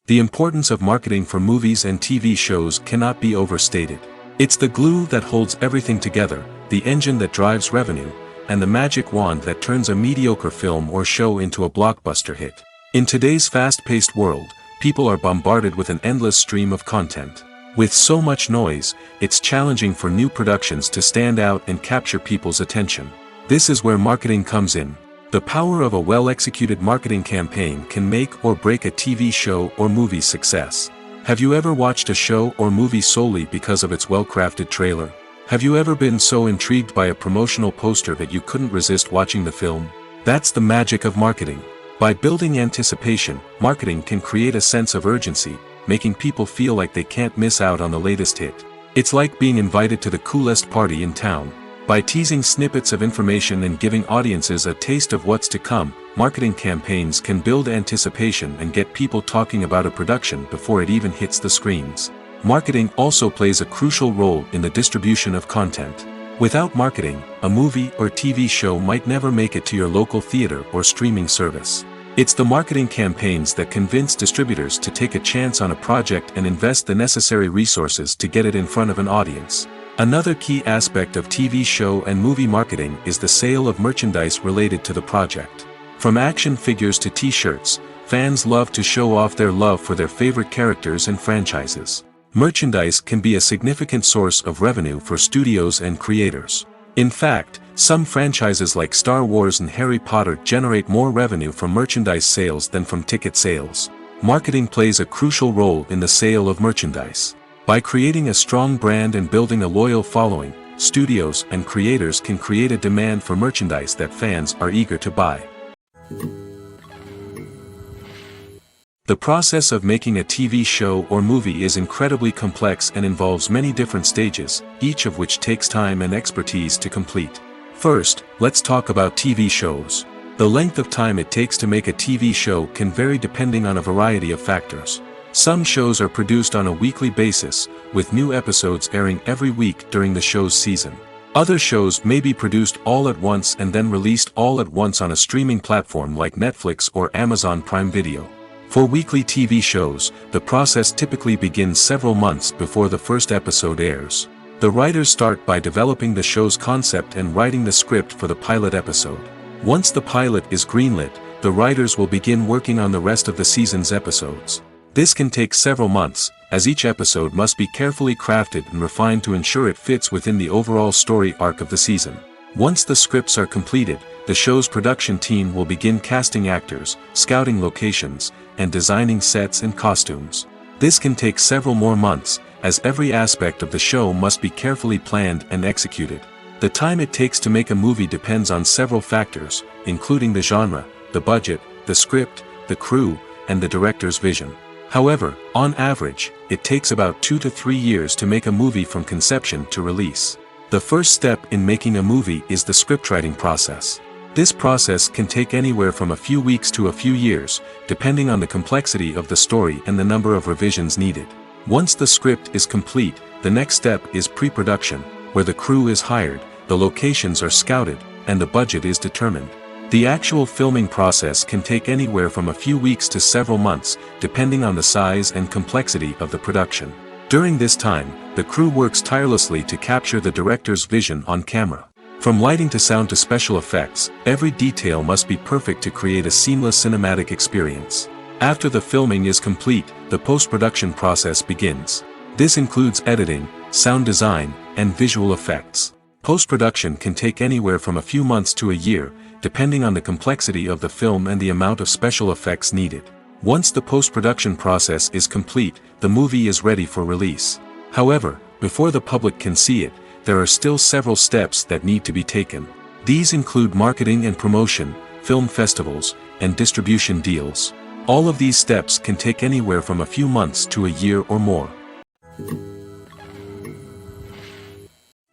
S1: The importance of marketing for movies and TV shows cannot be overstated. It's the glue that holds everything together, the engine that drives revenue, and the magic wand that turns a mediocre film or show into a blockbuster hit. In today's fast-paced world, people are bombarded with an endless stream of content. With so much noise, it's challenging for new productions to stand out and capture people's attention. This is where marketing comes in. The power of a well-executed marketing campaign can make or break a TV show or movie's success. Have you ever watched a show or movie solely because of its well-crafted trailer? Have you ever been so intrigued by a promotional poster that you couldn't resist watching the film? That's the magic of marketing. By building anticipation, marketing can create a sense of urgency, making people feel like they can't miss out on the latest hit. It's like being invited to the coolest party in town. By teasing snippets of information and giving audiences a taste of what's to come, marketing campaigns can build anticipation and get people talking about a production before it even hits the screens. Marketing also plays a crucial role in the distribution of content. Without marketing, a movie or TV show might never make it to your local theater or streaming service. It's the marketing campaigns that convince distributors to take a chance on a project and invest the necessary resources to get it in front of an audience. Another key aspect of TV show and movie marketing is the sale of merchandise related to the project. From action figures to t-shirts, fans love to show off their love for their favorite characters and franchises. Merchandise can be a significant source of revenue for studios and creators. In fact, some franchises like Star Wars and Harry Potter generate more revenue from merchandise sales than from ticket sales. Marketing plays a crucial role in the sale of merchandise. By creating a strong brand and building a loyal following, studios and creators can create a demand for merchandise that fans are eager to buy. The process of making a TV show or movie is incredibly complex and involves many different stages, each of which takes time and expertise to complete. First, let's talk about TV shows. The length of time it takes to make a TV show can vary depending on a variety of factors. Some shows are produced on a weekly basis, with new episodes airing every week during the show's season. Other shows may be produced all at once and then released all at once on a streaming platform like Netflix or Amazon Prime Video. For weekly TV shows, the process typically begins several months before the first episode airs. The writers start by developing the show's concept and writing the script for the pilot episode. Once the pilot is greenlit, the writers will begin working on the rest of the season's episodes. This can take several months, as each episode must be carefully crafted and refined to ensure it fits within the overall story arc of the season. Once the scripts are completed, the show's production team will begin casting actors, scouting locations, and designing sets and costumes. This can take several more months, as every aspect of the show must be carefully planned and executed. The time it takes to make a movie depends on several factors, including the genre, the budget, the script, the crew, and the director's vision. However, on average, it takes about 2 to 3 years to make a movie from conception to release. The first step in making a movie is the scriptwriting process. This process can take anywhere from a few weeks to a few years, depending on the complexity of the story and the number of revisions needed. Once the script is complete, the next step is pre-production, where the crew is hired, the locations are scouted, and the budget is determined. The actual filming process can take anywhere from a few weeks to several months, depending on the size and complexity of the production. During this time, the crew works tirelessly to capture the director's vision on camera. From lighting to sound to special effects, every detail must be perfect to create a seamless cinematic experience. After the filming is complete, the post-production process begins. This includes editing, sound design, and visual effects. Post-production can take anywhere from a few months to a year, depending on the complexity of the film and the amount of special effects needed. Once the post-production process is complete, the movie is ready for release. However, before the public can see it, there are still several steps that need to be taken. These include marketing and promotion, film festivals, and distribution deals. All of these steps can take anywhere from a few months to a year or more.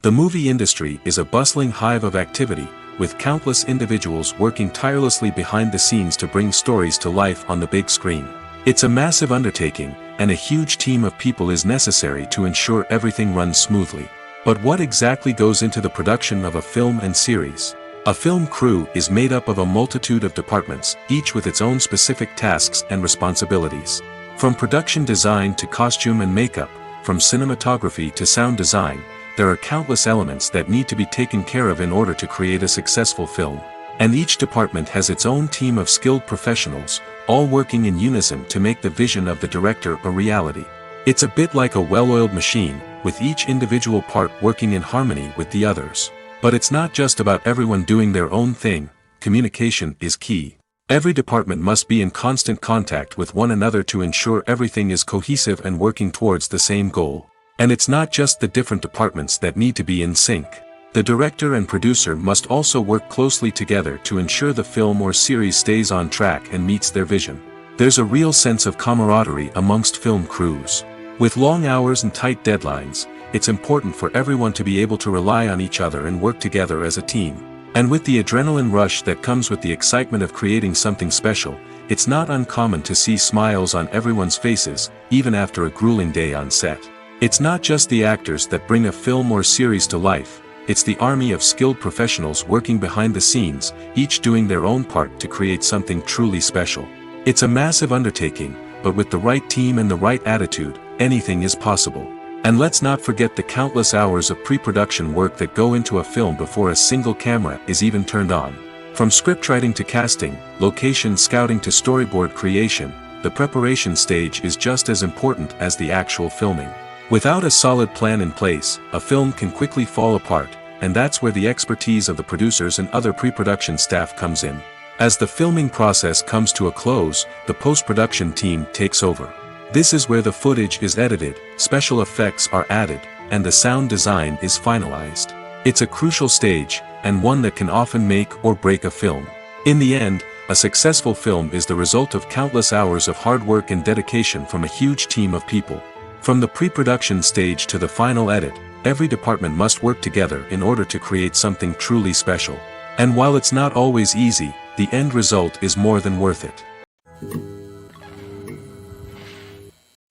S1: The movie industry is a bustling hive of activity, with countless individuals working tirelessly behind the scenes to bring stories to life on the big screen. It's a massive undertaking, and a huge team of people is necessary to ensure everything runs smoothly. But what exactly goes into the production of a film and series? A film crew is made up of a multitude of departments, each with its own specific tasks and responsibilities. From production design to costume and makeup, from cinematography to sound design, there are countless elements that need to be taken care of in order to create a successful film. And each department has its own team of skilled professionals, all working in unison to make the vision of the director a reality. It's a bit like a well-oiled machine, with each individual part working in harmony with the others. But it's not just about everyone doing their own thing. Communication is key. Every department must be in constant contact with one another to ensure everything is cohesive and working towards the same goal. And it's not just the different departments that need to be in sync. The director and producer must also work closely together to ensure the film or series stays on track and meets their vision. There's a real sense of camaraderie amongst film crews. With long hours and tight deadlines, it's important for everyone to be able to rely on each other and work together as a team. And with the adrenaline rush that comes with the excitement of creating something special, it's not uncommon to see smiles on everyone's faces, even after a grueling day on set. It's not just the actors that bring a film or series to life, it's the army of skilled professionals working behind the scenes, each doing their own part to create something truly special. It's a massive undertaking, but with the right team and the right attitude, anything is possible. And let's not forget the countless hours of pre-production work that go into a film before a single camera is even turned on. From scriptwriting to casting, location scouting to storyboard creation, the preparation stage is just as important as the actual filming. Without a solid plan in place, a film can quickly fall apart, and that's where the expertise of the producers and other pre-production staff comes in. As the filming process comes to a close, the post-production team takes over. This is where the footage is edited, special effects are added, and the sound design is finalized. It's a crucial stage, and one that can often make or break a film. In the end, a successful film is the result of countless hours of hard work and dedication from a huge team of people. From the pre-production stage to the final edit, every department must work together in order to create something truly special. And while it's not always easy, the end result is more than worth it.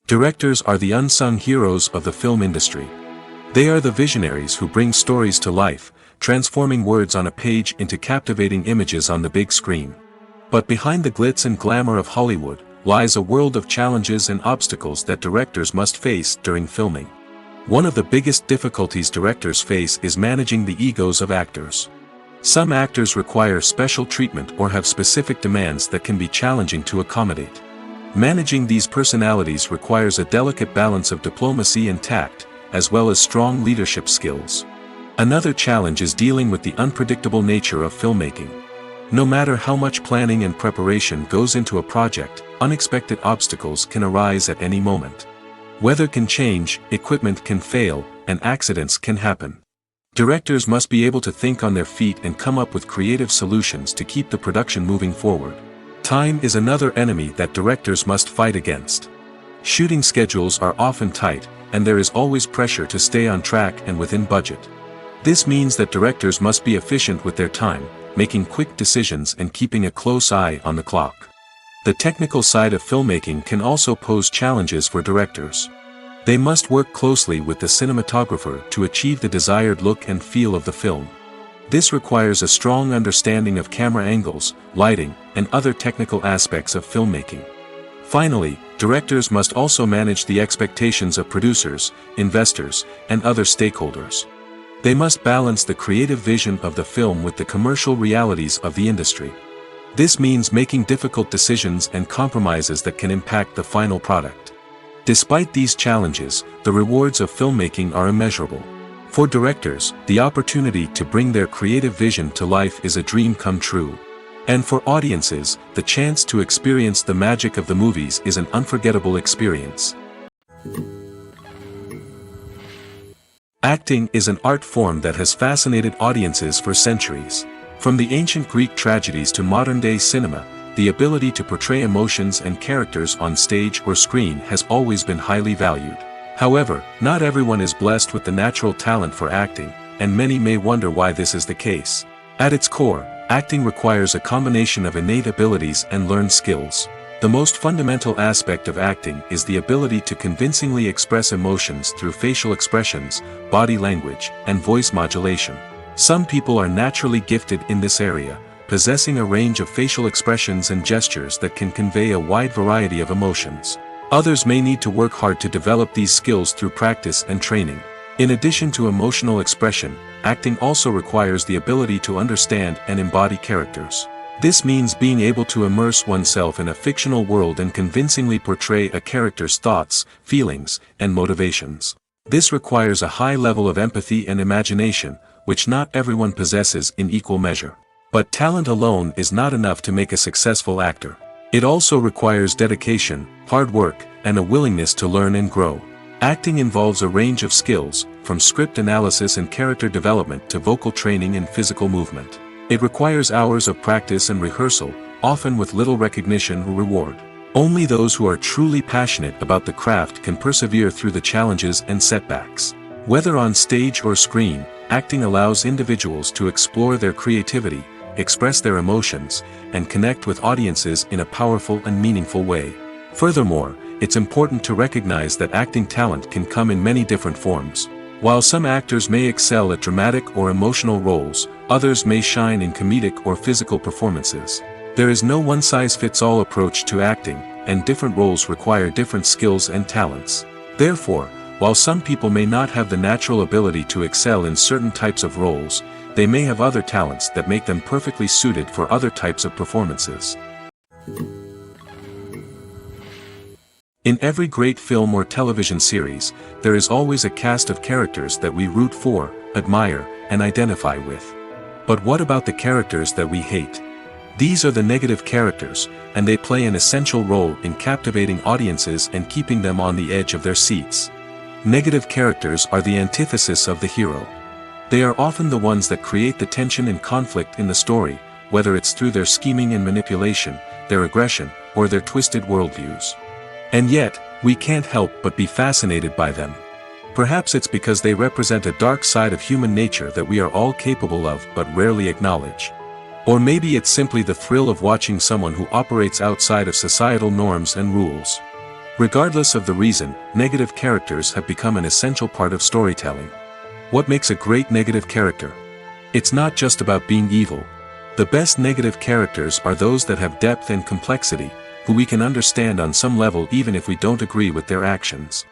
S1: Directors are the unsung heroes of the film industry. They are the visionaries who bring stories to life, transforming words on a page into captivating images on the big screen. But behind the glitz and glamour of Hollywood, lies a world of challenges and obstacles that directors must face during filming. One of the biggest difficulties directors face is managing the egos of actors. Some actors require special treatment or have specific demands that can be challenging to accommodate. Managing these personalities requires a delicate balance of diplomacy and tact, as well as strong leadership skills. Another challenge is dealing with the unpredictable nature of filmmaking. No matter how much planning and preparation goes into a project, unexpected obstacles can arise at any moment. Weather can change, equipment can fail, and accidents can happen. Directors must be able to think on their feet and come up with creative solutions to keep the production moving forward. Time is another enemy that directors must fight against. Shooting schedules are often tight, and there is always pressure to stay on track and within budget. This means that directors must be efficient with their time, making quick decisions and keeping a close eye on the clock. The technical side of filmmaking can also pose challenges for directors. They must work closely with the cinematographer to achieve the desired look and feel of the film. This requires a strong understanding of camera angles, lighting, and other technical aspects of filmmaking. Finally, directors must also manage the expectations of producers, investors, and other stakeholders. They must balance the creative vision of the film with the commercial realities of the industry. This means making difficult decisions and compromises that can impact the final product. Despite these challenges, the rewards of filmmaking are immeasurable. For directors, the opportunity to bring their creative vision to life is a dream come true. And for audiences, the chance to experience the magic of the movies is an unforgettable experience. Acting is an art form that has fascinated audiences for centuries. From the ancient Greek tragedies to modern-day cinema, the ability to portray emotions and characters on stage or screen has always been highly valued. However, not everyone is blessed with the natural talent for acting, and many may wonder why this is the case. At its core, acting requires a combination of innate abilities and learned skills. The most fundamental aspect of acting is the ability to convincingly express emotions through facial expressions, body language, and voice modulation. Some people are naturally gifted in this area, possessing a range of facial expressions and gestures that can convey a wide variety of emotions. Others may need to work hard to develop these skills through practice and training. In addition to emotional expression, acting also requires the ability to understand and embody characters. This means being able to immerse oneself in a fictional world and convincingly portray a character's thoughts, feelings, and motivations. This requires a high level of empathy and imagination, which not everyone possesses in equal measure. But talent alone is not enough to make a successful actor. It also requires dedication, hard work, and a willingness to learn and grow. Acting involves a range of skills, from script analysis and character development to vocal training and physical movement. It requires hours of practice and rehearsal, often with little recognition or reward. Only those who are truly passionate about the craft can persevere through the challenges and setbacks. Whether on stage or screen, acting allows individuals to explore their creativity, express their emotions, and connect with audiences in a powerful and meaningful way. Furthermore, it's important to recognize that acting talent can come in many different forms. While some actors may excel at dramatic or emotional roles, others may shine in comedic or physical performances. There is no one-size-fits-all approach to acting, and different roles require different skills and talents. Therefore, while some people may not have the natural ability to excel in certain types of roles, they may have other talents that make them perfectly suited for other types of performances. In every great film or television series, there is always a cast of characters that we root for, admire, and identify with. But what about the characters that we hate? These are the negative characters, and they play an essential role in captivating audiences and keeping them on the edge of their seats. Negative characters are the antithesis of the hero. They are often the ones that create the tension and conflict in the story, whether it's through their scheming and manipulation, their aggression, or their twisted worldviews. And yet, we can't help but be fascinated by them. Perhaps it's because they represent a dark side of human nature that we are all capable of but rarely acknowledge. Or maybe it's simply the thrill of watching someone who operates outside of societal norms and rules. Regardless of the reason, negative characters have become an essential part of storytelling. What makes a great negative character? It's not just about being evil. The best negative characters are those that have depth and complexity, who we can understand on some level even if we don't agree with their actions.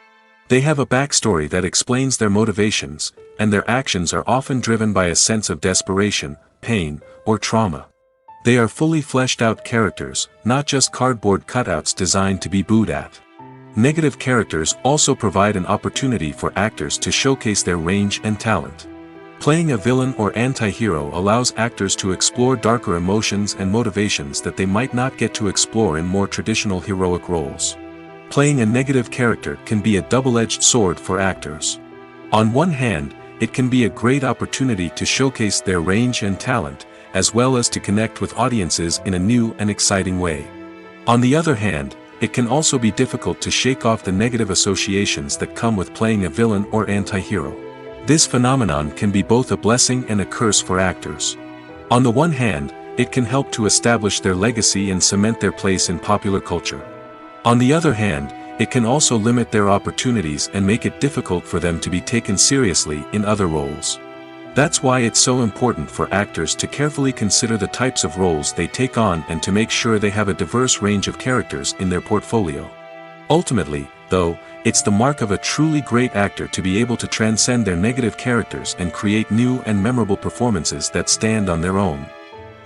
S1: They have a backstory that explains their motivations, and their actions are often driven by a sense of desperation, pain, or trauma. They are fully fleshed out characters, not just cardboard cutouts designed to be booed at. Negative characters also provide an opportunity for actors to showcase their range and talent. Playing a villain or anti-hero allows actors to explore darker emotions and motivations that they might not get to explore in more traditional heroic roles. Playing a negative character can be a double-edged sword for actors. On one hand, it can be a great opportunity to showcase their range and talent, as well as to connect with audiences in a new and exciting way. On the other hand, it can also be difficult to shake off the negative associations that come with playing a villain or anti-hero. This phenomenon can be both a blessing and a curse for actors. On the one hand, it can help to establish their legacy and cement their place in popular culture. On the other hand, it can also limit their opportunities and make it difficult for them to be taken seriously in other roles. That's why it's so important for actors to carefully consider the types of roles they take on and to make sure they have a diverse range of characters in their portfolio. Ultimately, though, it's the mark of a truly great actor to be able to transcend their negative characters and create new and memorable performances that stand on their own.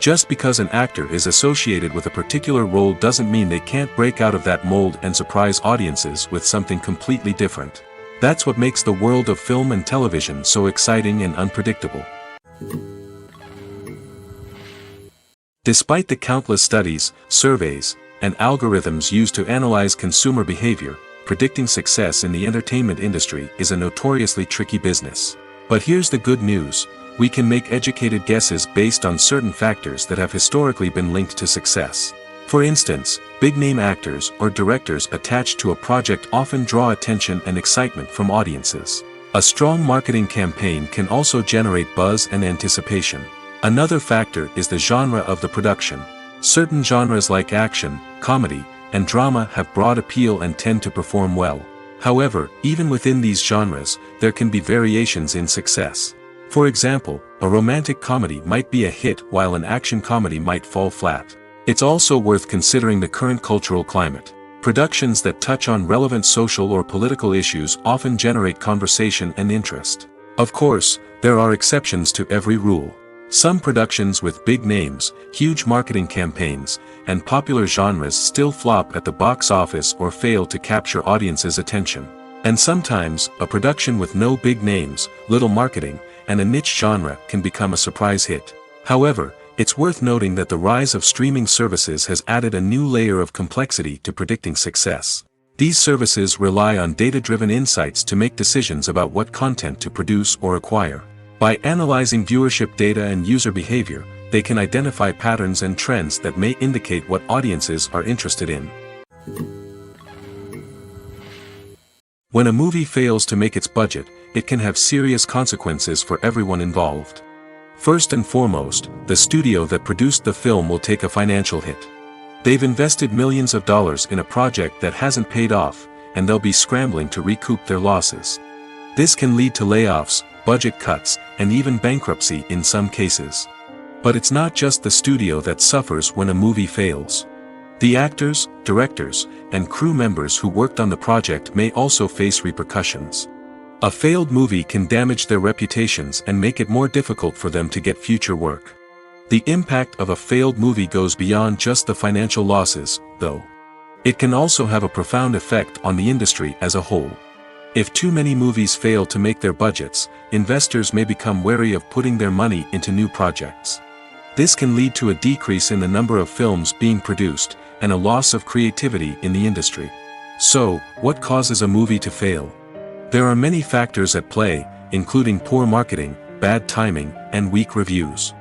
S1: Just because an actor is associated with a particular role doesn't mean they can't break out of that mold and surprise audiences with something completely different. That's what makes the world of film and television so exciting and unpredictable. Despite the countless studies, surveys, and algorithms used to analyze consumer behavior, predicting success in the entertainment industry is a notoriously tricky business. But here's the good news. We can make educated guesses based on certain factors that have historically been linked to success. For instance, big-name actors or directors attached to a project often draw attention and excitement from audiences. A strong marketing campaign can also generate buzz and anticipation. Another factor is the genre of the production. Certain genres like action, comedy, and drama have broad appeal and tend to perform well. However, even within these genres, there can be variations in success. For example, a romantic comedy might be a hit while an action comedy might fall flat. It's also worth considering the current cultural climate. Productions that touch on relevant social or political issues often generate conversation and interest. Of course, there are exceptions to every rule. Some productions with big names, huge marketing campaigns, and popular genres still flop at the box office or fail to capture audiences' attention. And sometimes, a production with no big names, little marketing, and a niche genre can become a surprise hit. However, it's worth noting that the rise of streaming services has added a new layer of complexity to predicting success. These services rely on data-driven insights to make decisions about what content to produce or acquire. By analyzing viewership data and user behavior, they can identify patterns and trends that may indicate what audiences are interested in. When a movie fails to make its budget, it can have serious consequences for everyone involved. First and foremost, the studio that produced the film will take a financial hit. They've invested millions of dollars in a project that hasn't paid off, and they'll be scrambling to recoup their losses. This can lead to layoffs, budget cuts, and even bankruptcy in some cases. But it's not just the studio that suffers when a movie fails. The actors, directors, and crew members who worked on the project may also face repercussions. A failed movie can damage their reputations and make it more difficult for them to get future work. The impact of a failed movie goes beyond just the financial losses, though. It can also have a profound effect on the industry as a whole. If too many movies fail to make their budgets, investors may become wary of putting their money into new projects. This can lead to a decrease in the number of films being produced, and a loss of creativity in the industry. So, what causes a movie to fail? There are many factors at play, including poor marketing, bad timing, and weak reviews.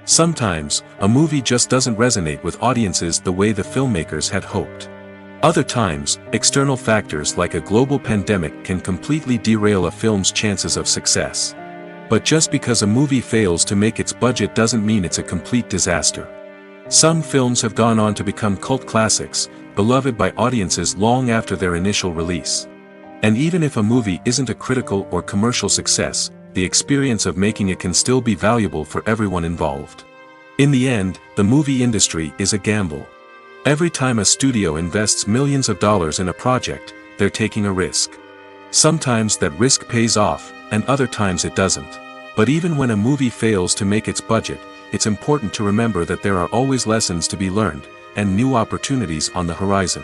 S1: Sometimes, a movie just doesn't resonate with audiences the way the filmmakers had hoped. Other times, external factors like a global pandemic can completely derail a film's chances of success. But just because a movie fails to make its budget doesn't mean it's a complete disaster. Some films have gone on to become cult classics, beloved by audiences long after their initial release. And even if a movie isn't a critical or commercial success, the experience of making it can still be valuable for everyone involved. In the end, the movie industry is a gamble. Every time a studio invests millions of dollars in a project, they're taking a risk. Sometimes that risk pays off, and other times it doesn't. But even when a movie fails to make its budget, it's important to remember that there are always lessons to be learned, and new opportunities on the horizon.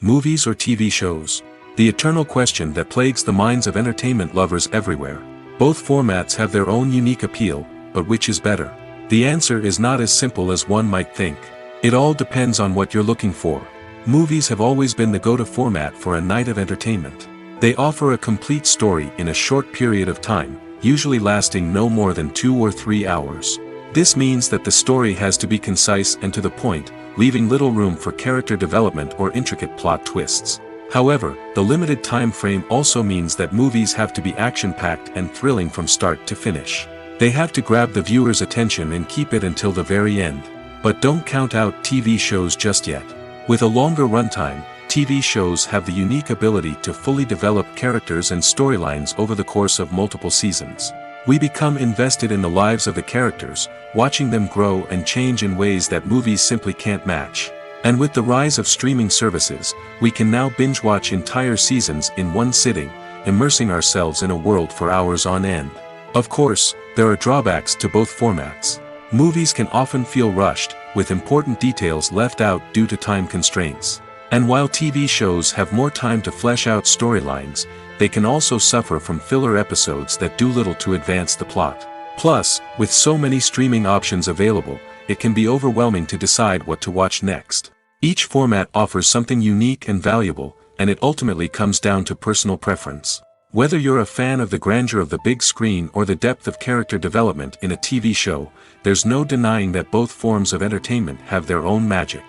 S1: Movies or TV shows? The eternal question that plagues the minds of entertainment lovers everywhere. Both formats have their own unique appeal, but which is better? The answer is not as simple as one might think. It all depends on what you're looking for. Movies have always been the go-to format for a night of entertainment. They offer a complete story in a short period of time, usually lasting no more than 2 or 3 hours. This means that the story has to be concise and to the point, leaving little room for character development or intricate plot twists. However, the limited time frame also means that movies have to be action-packed and thrilling from start to finish. They have to grab the viewer's attention and keep it until the very end. But don't count out TV shows just yet. With a longer runtime, TV shows have the unique ability to fully develop characters and storylines over the course of multiple seasons. We become invested in the lives of the characters, watching them grow and change in ways that movies simply can't match. And with the rise of streaming services, we can now binge-watch entire seasons in one sitting, immersing ourselves in a world for hours on end. Of course, there are drawbacks to both formats. Movies can often feel rushed, with important details left out due to time constraints. And while TV shows have more time to flesh out storylines, they can also suffer from filler episodes that do little to advance the plot. Plus, with so many streaming options available, it can be overwhelming to decide what to watch next. Each format offers something unique and valuable, and it ultimately comes down to personal preference. Whether you're a fan of the grandeur of the big screen or the depth of character development in a TV show, there's no denying that both forms of entertainment have their own magic.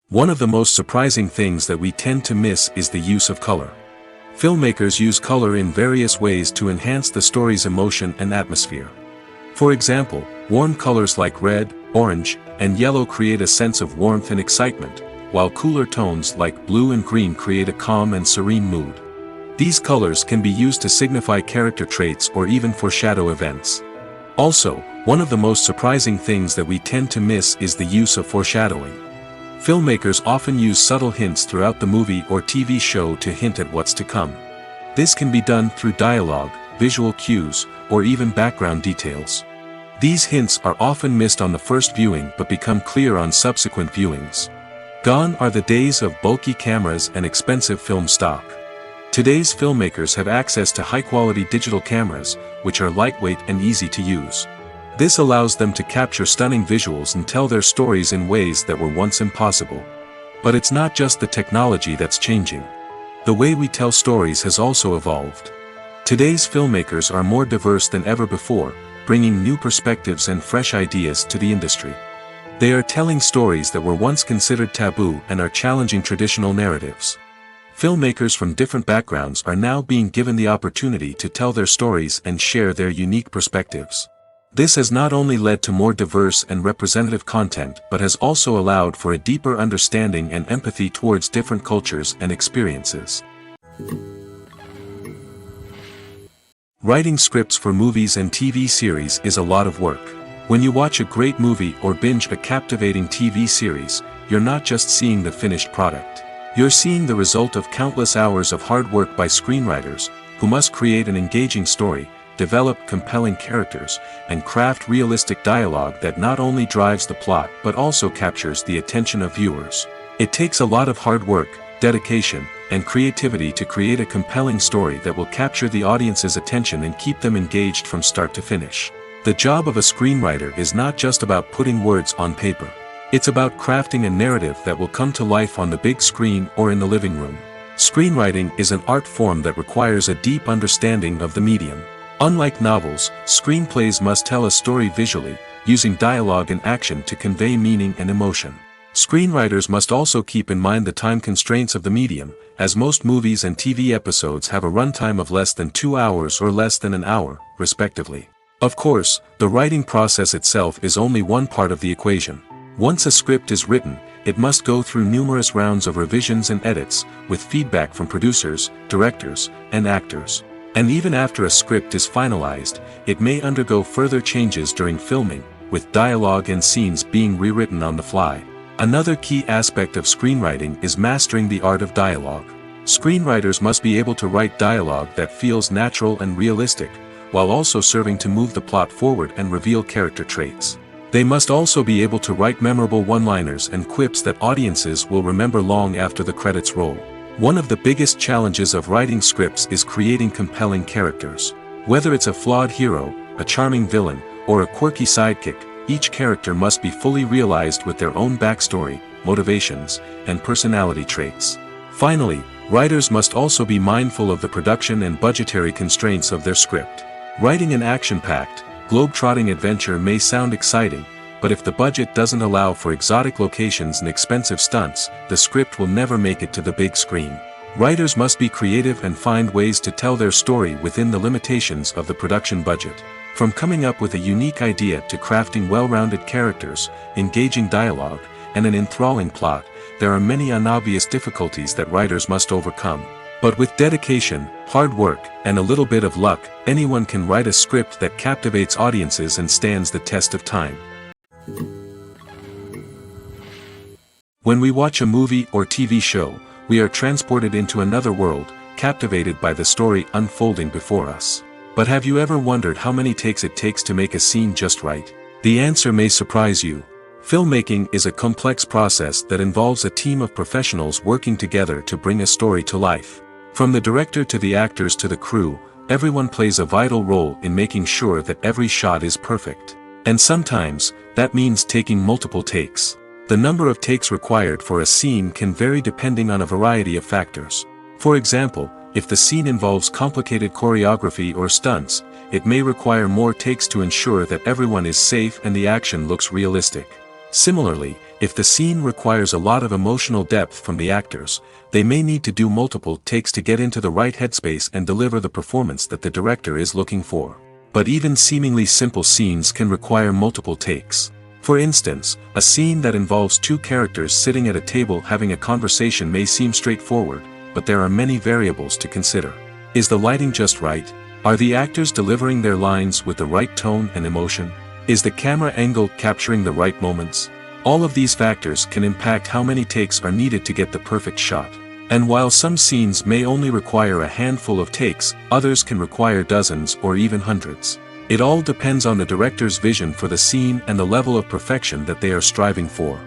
S1: One of the most surprising things that we tend to miss is the use of color. Filmmakers use color in various ways to enhance the story's emotion and atmosphere. For example, warm colors like red, orange, and yellow create a sense of warmth and excitement, while cooler tones like blue and green create a calm and serene mood. These colors can be used to signify character traits or even foreshadow events. Also, one of the most surprising things that we tend to miss is the use of foreshadowing. Filmmakers often use subtle hints throughout the movie or TV show to hint at what's to come. This can be done through dialogue, visual cues, or even background details. These hints are often missed on the first viewing but become clear on subsequent viewings. Gone are the days of bulky cameras and expensive film stock. Today's filmmakers have access to high-quality digital cameras, which are lightweight and easy to use. This allows them to capture stunning visuals and tell their stories in ways that were once impossible. But it's not just the technology that's changing. The way we tell stories has also evolved. Today's filmmakers are more diverse than ever before, bringing new perspectives and fresh ideas to the industry. They are telling stories that were once considered taboo and are challenging traditional narratives. Filmmakers from different backgrounds are now being given the opportunity to tell their stories and share their unique perspectives. This has not only led to more diverse and representative content but has also allowed for a deeper understanding and empathy towards different cultures and experiences. Writing scripts for movies and TV series is a lot of work. When you watch a great movie or binge a captivating TV series, you're not just seeing the finished product. You're seeing the result of countless hours of hard work by screenwriters, who must create an engaging story, develop compelling characters, and craft realistic dialogue that not only drives the plot but also captures the attention of viewers. It takes a lot of hard work, dedication, and creativity to create a compelling story that will capture the audience's attention and keep them engaged from start to finish. The job of a screenwriter is not just about putting words on paper. It's about crafting a narrative that will come to life on the big screen or in the living room. Screenwriting is an art form that requires a deep understanding of the medium. Unlike novels, screenplays must tell a story visually, using dialogue and action to convey meaning and emotion. Screenwriters must also keep in mind the time constraints of the medium, as most movies and TV episodes have a runtime of less than 2 hours or less than an hour, respectively. Of course, the writing process itself is only one part of the equation. Once a script is written, it must go through numerous rounds of revisions and edits, with feedback from producers, directors, and actors. And even after a script is finalized, it may undergo further changes during filming, with dialogue and scenes being rewritten on the fly. Another key aspect of screenwriting is mastering the art of dialogue. Screenwriters must be able to write dialogue that feels natural and realistic, while also serving to move the plot forward and reveal character traits. They must also be able to write memorable one-liners and quips that audiences will remember long after the credits roll. One of the biggest challenges of writing scripts is creating compelling characters. Whether it's a flawed hero, a charming villain, or a quirky sidekick, each character must be fully realized with their own backstory, motivations, and personality traits. Finally, writers must also be mindful of the production and budgetary constraints of their script. Writing an action-packed, globe-trotting adventure may sound exciting, but if the budget doesn't allow for exotic locations and expensive stunts, the script will never make it to the big screen. Writers must be creative and find ways to tell their story within the limitations of the production budget. From coming up with a unique idea to crafting well-rounded characters, engaging dialogue, and an enthralling plot, there are many unobvious difficulties that writers must overcome. But with dedication, hard work, and a little bit of luck, anyone can write a script that captivates audiences and stands the test of time. When we watch a movie or TV show, we are transported into another world, captivated by the story unfolding before us. But have you ever wondered how many takes it takes to make a scene just right? The answer may surprise you. Filmmaking is a complex process that involves a team of professionals working together to bring a story to life. From the director to the actors to the crew, everyone plays a vital role in making sure that every shot is perfect. And sometimes, that means taking multiple takes. The number of takes required for a scene can vary depending on a variety of factors. For example, if the scene involves complicated choreography or stunts, it may require more takes to ensure that everyone is safe and the action looks realistic. Similarly, if the scene requires a lot of emotional depth from the actors, they may need to do multiple takes to get into the right headspace and deliver the performance that the director is looking for. But even seemingly simple scenes can require multiple takes. For instance, a scene that involves two characters sitting at a table having a conversation may seem straightforward, but there are many variables to consider. Is the lighting just right? Are the actors delivering their lines with the right tone and emotion? Is the camera angle capturing the right moments? All of these factors can impact how many takes are needed to get the perfect shot. And while some scenes may only require a handful of takes, others can require dozens or even hundreds. It all depends on the director's vision for the scene and the level of perfection that they are striving for.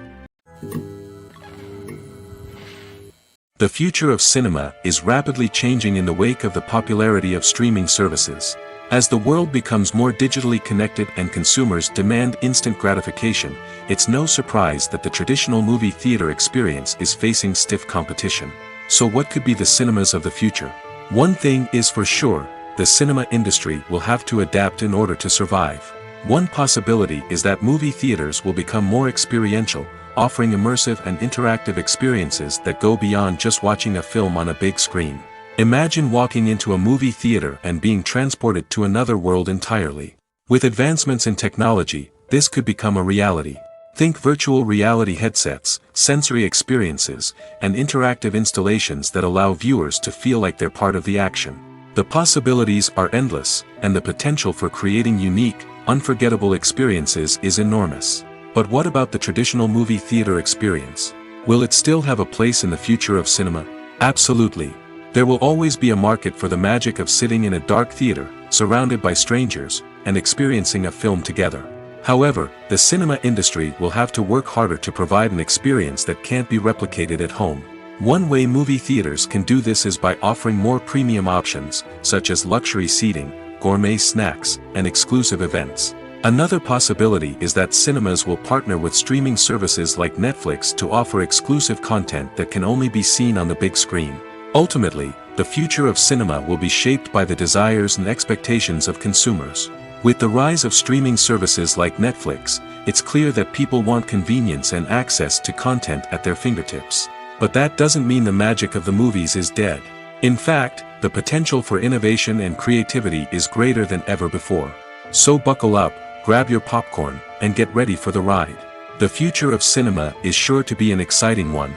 S1: The future of cinema is rapidly changing in the wake of the popularity of streaming services. As the world becomes more digitally connected and consumers demand instant gratification, it's no surprise that the traditional movie theater experience is facing stiff competition. So what could be the cinemas of the future? One thing is for sure, the cinema industry will have to adapt in order to survive. One possibility is that movie theaters will become more experiential, offering immersive and interactive experiences that go beyond just watching a film on a big screen. Imagine walking into a movie theater and being transported to another world entirely. With advancements in technology, this could become a reality. Think virtual reality headsets, sensory experiences, and interactive installations that allow viewers to feel like they're part of the action. The possibilities are endless, and the potential for creating unique, unforgettable experiences is enormous. But what about the traditional movie theater experience? Will it still have a place in the future of cinema? Absolutely. There will always be a market for the magic of sitting in a dark theater, surrounded by strangers, and experiencing a film together. However, the cinema industry will have to work harder to provide an experience that can't be replicated at home. One way movie theaters can do this is by offering more premium options, such as luxury seating, gourmet snacks, and exclusive events. Another possibility is that cinemas will partner with streaming services like Netflix to offer exclusive content that can only be seen on the big screen. Ultimately, the future of cinema will be shaped by the desires and expectations of consumers. With the rise of streaming services like Netflix, it's clear that people want convenience and access to content at their fingertips. But that doesn't mean the magic of the movies is dead. In fact, the potential for innovation and creativity is greater than ever before. So buckle up, grab your popcorn, and get ready for the ride. The future of cinema is sure to be an exciting one.